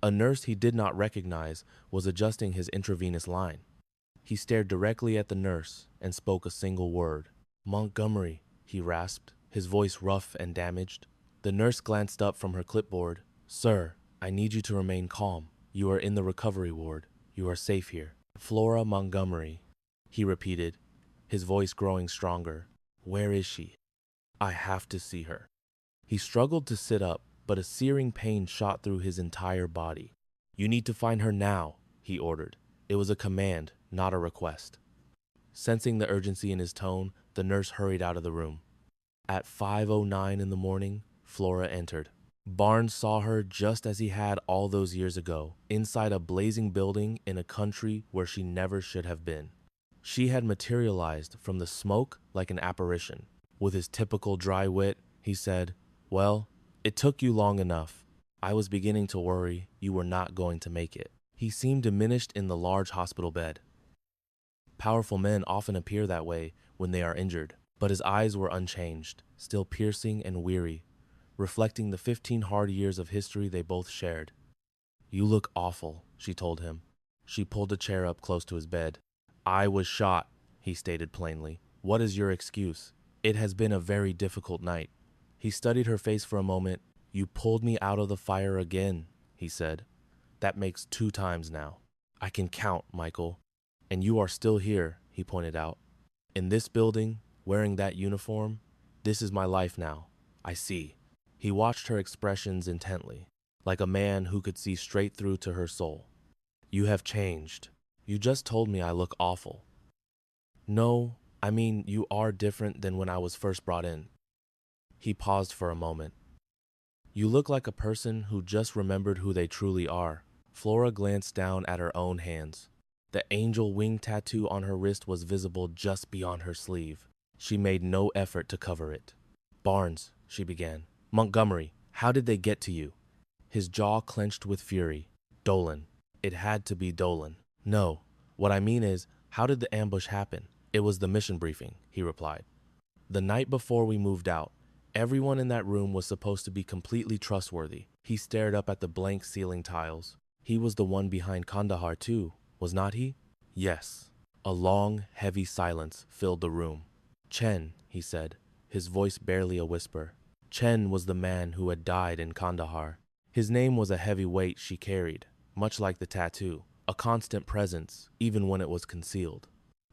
B: A nurse he did not recognize was adjusting his intravenous line. He stared directly at the nurse and spoke a single word. Montgomery, he rasped, his voice rough and damaged. The nurse glanced up from her clipboard. Sir, I need you to remain calm. You are in the recovery ward. You are safe here. Flora Montgomery, he repeated, his voice growing stronger. Where is she? I have to see her. He struggled to sit up, but a searing pain shot through his entire body. You need to find her now, he ordered. It was a command, not a request. Sensing the urgency in his tone, the nurse hurried out of the room. At 5:09 in the morning, Flora entered. Barnes saw her just as he had all those years ago, inside a blazing building in a country where she never should have been. She had materialized from the smoke like an apparition. With his typical dry wit, he said, Well, it took you long enough. I was beginning to worry you were not going to make it. He seemed diminished in the large hospital bed. Powerful men often appear that way when they are injured, but his eyes were unchanged, still piercing and weary, reflecting the 15 hard years of history they both shared. You look awful, she told him. She pulled a chair up close to his bed. I was shot, he stated plainly. What is your excuse? It has been a very difficult night. He studied her face for a moment. You pulled me out of the fire again, he said. That makes 2 times now. I can count, Michael. And you are still here, he pointed out. In this building, wearing that uniform, This is my life now. I see. He watched her expressions intently, like a man who could see straight through to her soul. You have changed. You just told me I look awful. No, I mean, you are different than when I was first brought in. He paused for a moment. You look like a person who just remembered who they truly are. Flora glanced down at her own hands. The angel wing tattoo on her wrist was visible just beyond her sleeve. She made no effort to cover it. Barnes, she began. Montgomery, how did they get to you? His jaw clenched with fury. Dolan. It had to be Dolan. No, what I mean is, how did the ambush happen? It was the mission briefing, he replied. The night before we moved out, everyone in that room was supposed to be completely trustworthy. He stared up at the blank ceiling tiles. He was the one behind Kandahar too, was not he? Yes. A long, heavy silence filled the room. Chen, he said, his voice barely a whisper. Chen was the man who had died in Kandahar. His name was a heavy weight she carried, much like the tattoo, a constant presence, even when it was concealed.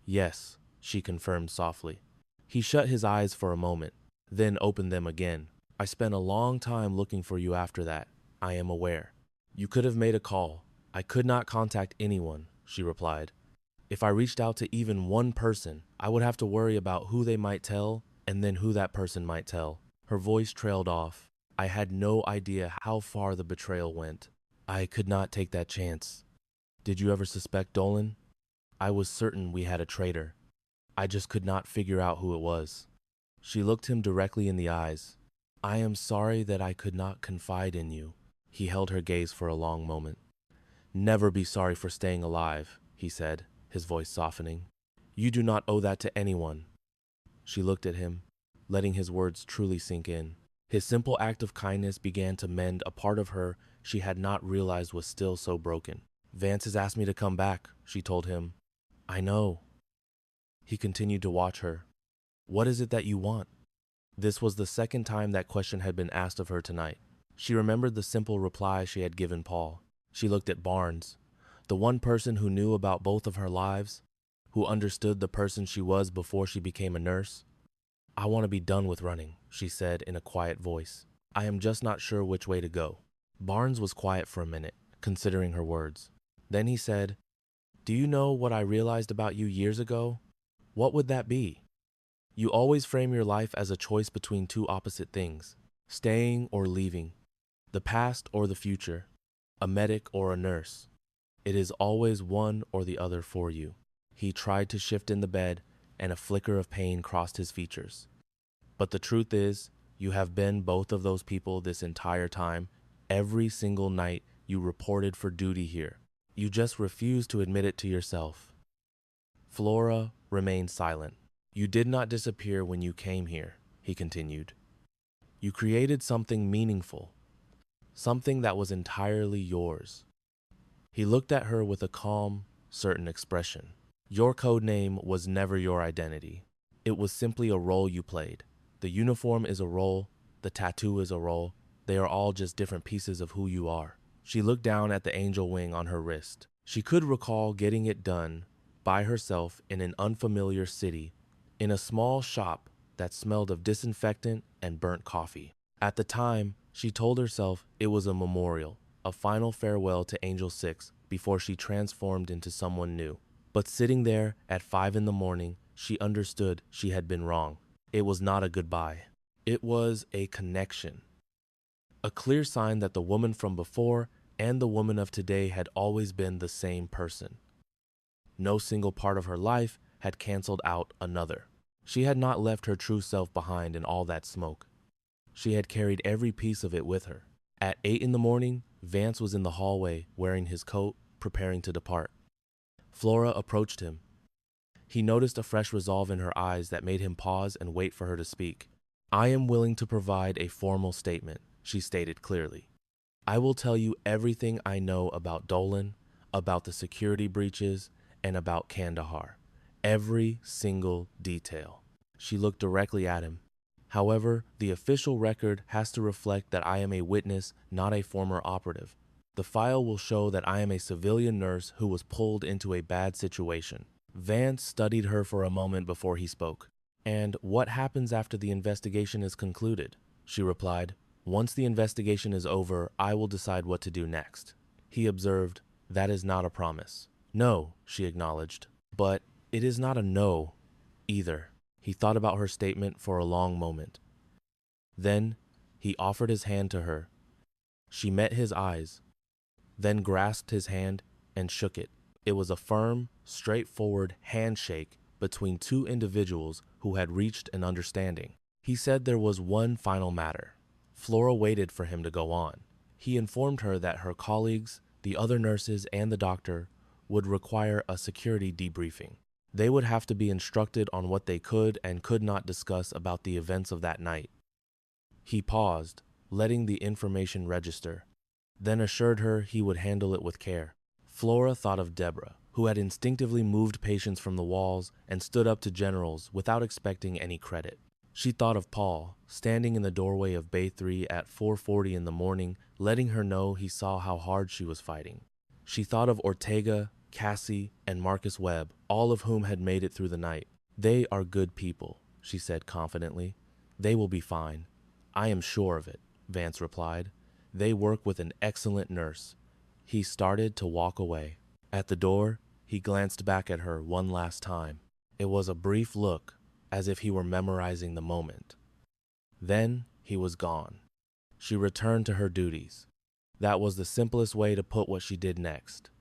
B: Yes, she confirmed softly. He shut his eyes for a moment, then opened them again. I spent a long time looking for you after that, I am aware. You could have made a call. I could not contact anyone, she replied. If I reached out to even one person, I would have to worry about who they might tell and then who that person might tell. Her voice trailed off. I had no idea how far the betrayal went. I could not take that chance. Did you ever suspect Dolan? I was certain we had a traitor. I just could not figure out who it was. She looked him directly in the eyes. I am sorry that I could not confide in you. He held her gaze for a long moment. Never be sorry for staying alive, he said, his voice softening. You do not owe that to anyone. She looked at him, letting his words truly sink in. His simple act of kindness began to mend a part of her she had not realized was still so broken. Vance has asked me to come back, she told him. I know. He continued to watch her. What is it that you want? This was the second time that question had been asked of her tonight. She remembered the simple reply she had given Paul. She looked at Barnes, the one person who knew about both of her lives, who understood the person she was before she became a nurse. I want to be done with running, she said in a quiet voice. I am just not sure which way to go. Barnes was quiet for a minute, considering her words. Then he said, Do you know what I realized about you years ago? What would that be? You always frame your life as a choice between two opposite things, staying or leaving, the past or the future, a medic or a nurse. It is always one or the other for you. He tried to shift in the bed, and a flicker of pain crossed his features. But the truth is, you have been both of those people this entire time. Every single night you reported for duty here. You just refused to admit it to yourself. Flora remained silent. You did not disappear when you came here, he continued. You created something meaningful, something that was entirely yours. He looked at her with a calm, certain expression. Your code name was never your identity. It was simply a role you played. The uniform is a role, the tattoo is a role. They are all just different pieces of who you are. She looked down at the angel wing on her wrist. She could recall getting it done by herself in an unfamiliar city, in a small shop that smelled of disinfectant and burnt coffee. At the time, she told herself it was a memorial, a final farewell to Angel 6 before she transformed into someone new. But sitting there at 5 in the morning, she understood she had been wrong. It was not a goodbye. It was a connection. A clear sign that the woman from before and the woman of today had always been the same person. No single part of her life had canceled out another. She had not left her true self behind in all that smoke. She had carried every piece of it with her. At 8 in the morning, Vance was in the hallway wearing his coat, preparing to depart. Flora approached him. He noticed a fresh resolve in her eyes that made him pause and wait for her to speak. I am willing to provide a formal statement, she stated clearly. I will tell you everything I know about Dolan, about the security breaches, and about Kandahar. Every single detail. She looked directly at him. However, the official record has to reflect that I am a witness, not a former operative. The file will show that I am a civilian nurse who was pulled into a bad situation. Vance studied her for a moment before he spoke. And what happens after the investigation is concluded? She replied, once the investigation is over, I will decide what to do next. He observed, that is not a promise. No, she acknowledged, but it is not a no either. He thought about her statement for a long moment. Then he offered his hand to her. She met his eyes, then grasped his hand and shook it. It was a firm, straightforward handshake between two individuals who had reached an understanding. He said there was one final matter. Flora waited for him to go on. He informed her that her colleagues, the other nurses, and the doctor would require a security debriefing. They would have to be instructed on what they could and could not discuss about the events of that night. He paused, letting the information register, then assured her he would handle it with care. Flora thought of Deborah, who had instinctively moved patients from the walls and stood up to generals without expecting any credit. She thought of Paul, standing in the doorway of Bay 3 at 4:40 in the morning, letting her know he saw how hard she was fighting. She thought of Ortega, Cassie, and Marcus Webb, all of whom had made it through the night. They are good people, she said confidently. They will be fine. I am sure of it, Vance replied. They work with an excellent nurse. He started to walk away. At the door, he glanced back at her one last time. It was a brief look, as if he were memorizing the moment. Then he was gone. She returned to her duties. That was the simplest way to put what she did next.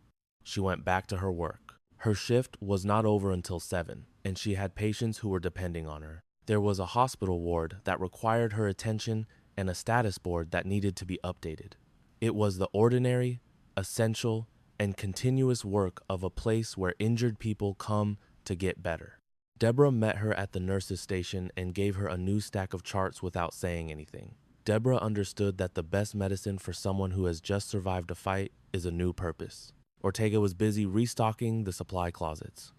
B: She went back to her work. Her shift was not over until 7, and she had patients who were depending on her. There was a hospital ward that required her attention and a status board that needed to be updated. It was the ordinary, essential, and continuous work of a place where injured people come to get better. Deborah met her at the nurse's station and gave her a new stack of charts without saying anything. Deborah understood that the best medicine for someone who has just survived a fight is a new purpose. Ortega was busy restocking the supply closets.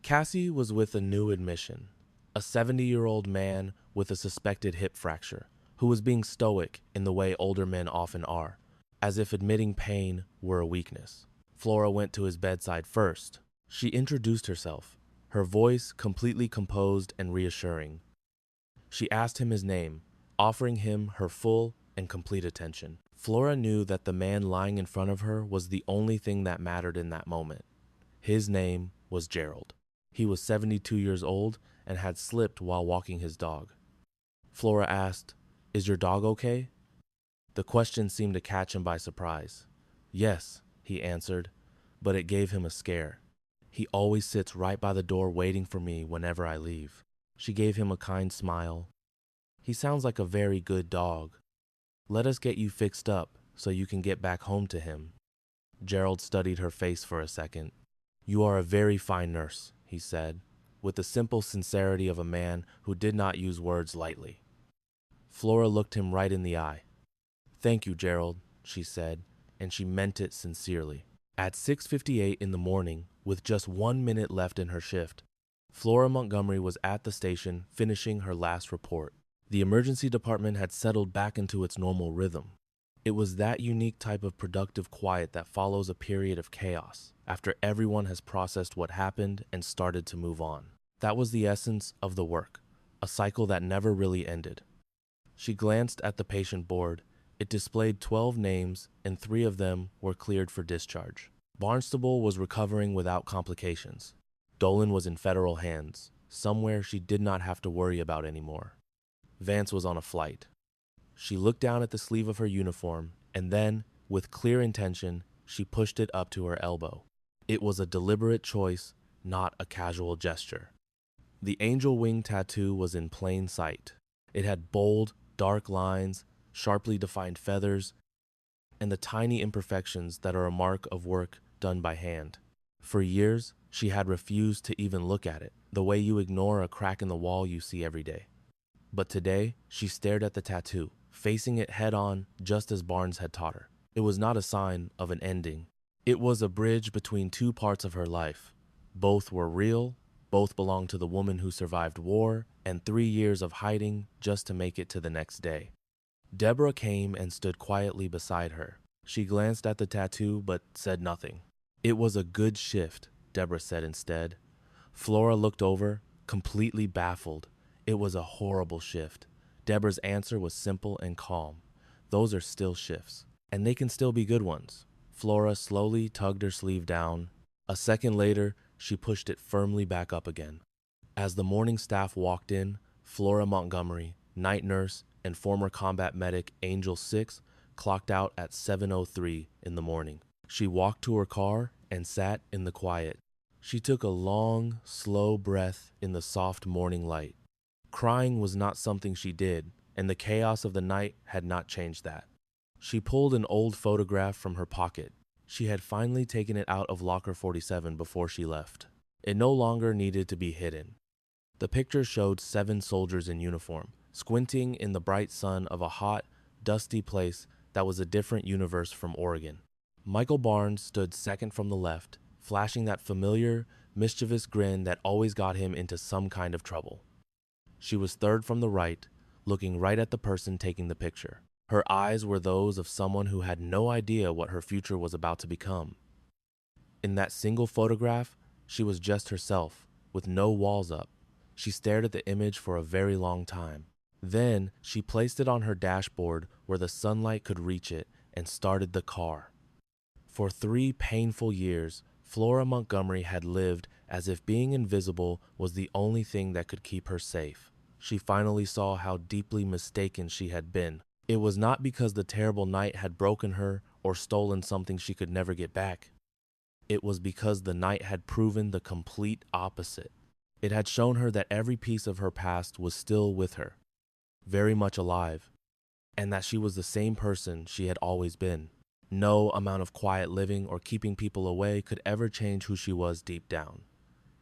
B: Cassie was with a new admission, a 70-year-old man with a suspected hip fracture, who was being stoic in the way older men often are, as if admitting pain were a weakness. Flora went to his bedside first. She introduced herself, her voice completely composed and reassuring. She asked him his name, offering him her full and complete attention. Flora knew that the man lying in front of her was the only thing that mattered in that moment. His name was Gerald. He was 72 years old and had slipped while walking his dog. Flora asked, "Is your dog okay?" The question seemed to catch him by surprise. "Yes," he answered, but it gave him a scare. "He always sits right by the door waiting for me whenever I leave." She gave him a kind smile. "He sounds like a very good dog. Let us get you fixed up so you can get back home to him." Gerald studied her face for a second. "You are a very fine nurse," he said, with the simple sincerity of a man who did not use words lightly. Flora looked him right in the eye. "Thank you, Gerald," she said, and she meant it sincerely. At 6:58 in the morning, with just 1 minute left in her shift, Flora Montgomery was at the station finishing her last report. The emergency department had settled back into its normal rhythm. It was that unique type of productive quiet that follows a period of chaos, after everyone has processed what happened and started to move on. That was the essence of the work, a cycle that never really ended. She glanced at the patient board. It displayed 12 names, and 3 of them were cleared for discharge. Barnstable was recovering without complications. Dolan was in federal hands, somewhere she did not have to worry about anymore. Vance was on a flight. She looked down at the sleeve of her uniform, and then, with clear intention, she pushed it up to her elbow. It was a deliberate choice, not a casual gesture. The angel wing tattoo was in plain sight. It had bold, dark lines, sharply defined feathers, and the tiny imperfections that are a mark of work done by hand. For years, she had refused to even look at it, the way you ignore a crack in the wall you see every day. But today, she stared at the tattoo, facing it head-on just as Barnes had taught her. It was not a sign of an ending. It was a bridge between 2 parts of her life. Both were real, both belonged to the woman who survived war and 3 years of hiding just to make it to the next day. Deborah came and stood quietly beside her. She glanced at the tattoo but said nothing. "It was a good shift," Deborah said instead. Flora looked over, completely baffled. It was a horrible shift. Deborah's answer was simple and calm. Those are still shifts, and they can still be good ones. Flora slowly tugged her sleeve down. A second later, she pushed it firmly back up again. As the morning staff walked in, Flora Montgomery, night nurse, and former combat medic Angel 6 clocked out at 7:03 in the morning. She walked to her car and sat in the quiet. She took a long, slow breath in the soft morning light. Crying was not something she did, and the chaos of the night had not changed that. She pulled an old photograph from her pocket. She had finally taken it out of locker 47 before she left. It no longer needed to be hidden. The picture showed 7 soldiers in uniform, squinting in the bright sun of a hot, dusty place that was a different universe from Oregon. Michael Barnes stood second from the left, flashing that familiar, mischievous grin that always got him into some kind of trouble. She was third from the right, looking right at the person taking the picture. Her eyes were those of someone who had no idea what her future was about to become. In that single photograph, she was just herself, with no walls up. She stared at the image for a very long time. Then, she placed it on her dashboard where the sunlight could reach it and started the car. For 3 painful years, Flora Montgomery had lived as if being invisible was the only thing that could keep her safe. She finally saw how deeply mistaken she had been. It was not because the terrible night had broken her or stolen something she could never get back. It was because the night had proven the complete opposite. It had shown her that every piece of her past was still with her, very much alive, and that she was the same person she had always been. No amount of quiet living or keeping people away could ever change who she was deep down.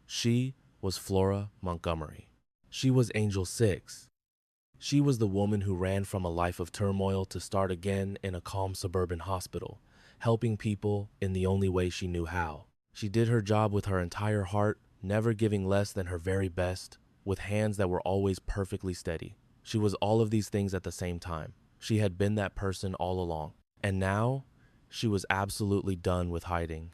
B: She was Flora Montgomery. She was Angel 6. She was the woman who ran from a life of turmoil to start again in a calm suburban hospital, helping people in the only way she knew how. She did her job with her entire heart, never giving less than her very best, with hands that were always perfectly steady. She was all of these things at the same time. She had been that person all along. And now, she was absolutely done with hiding.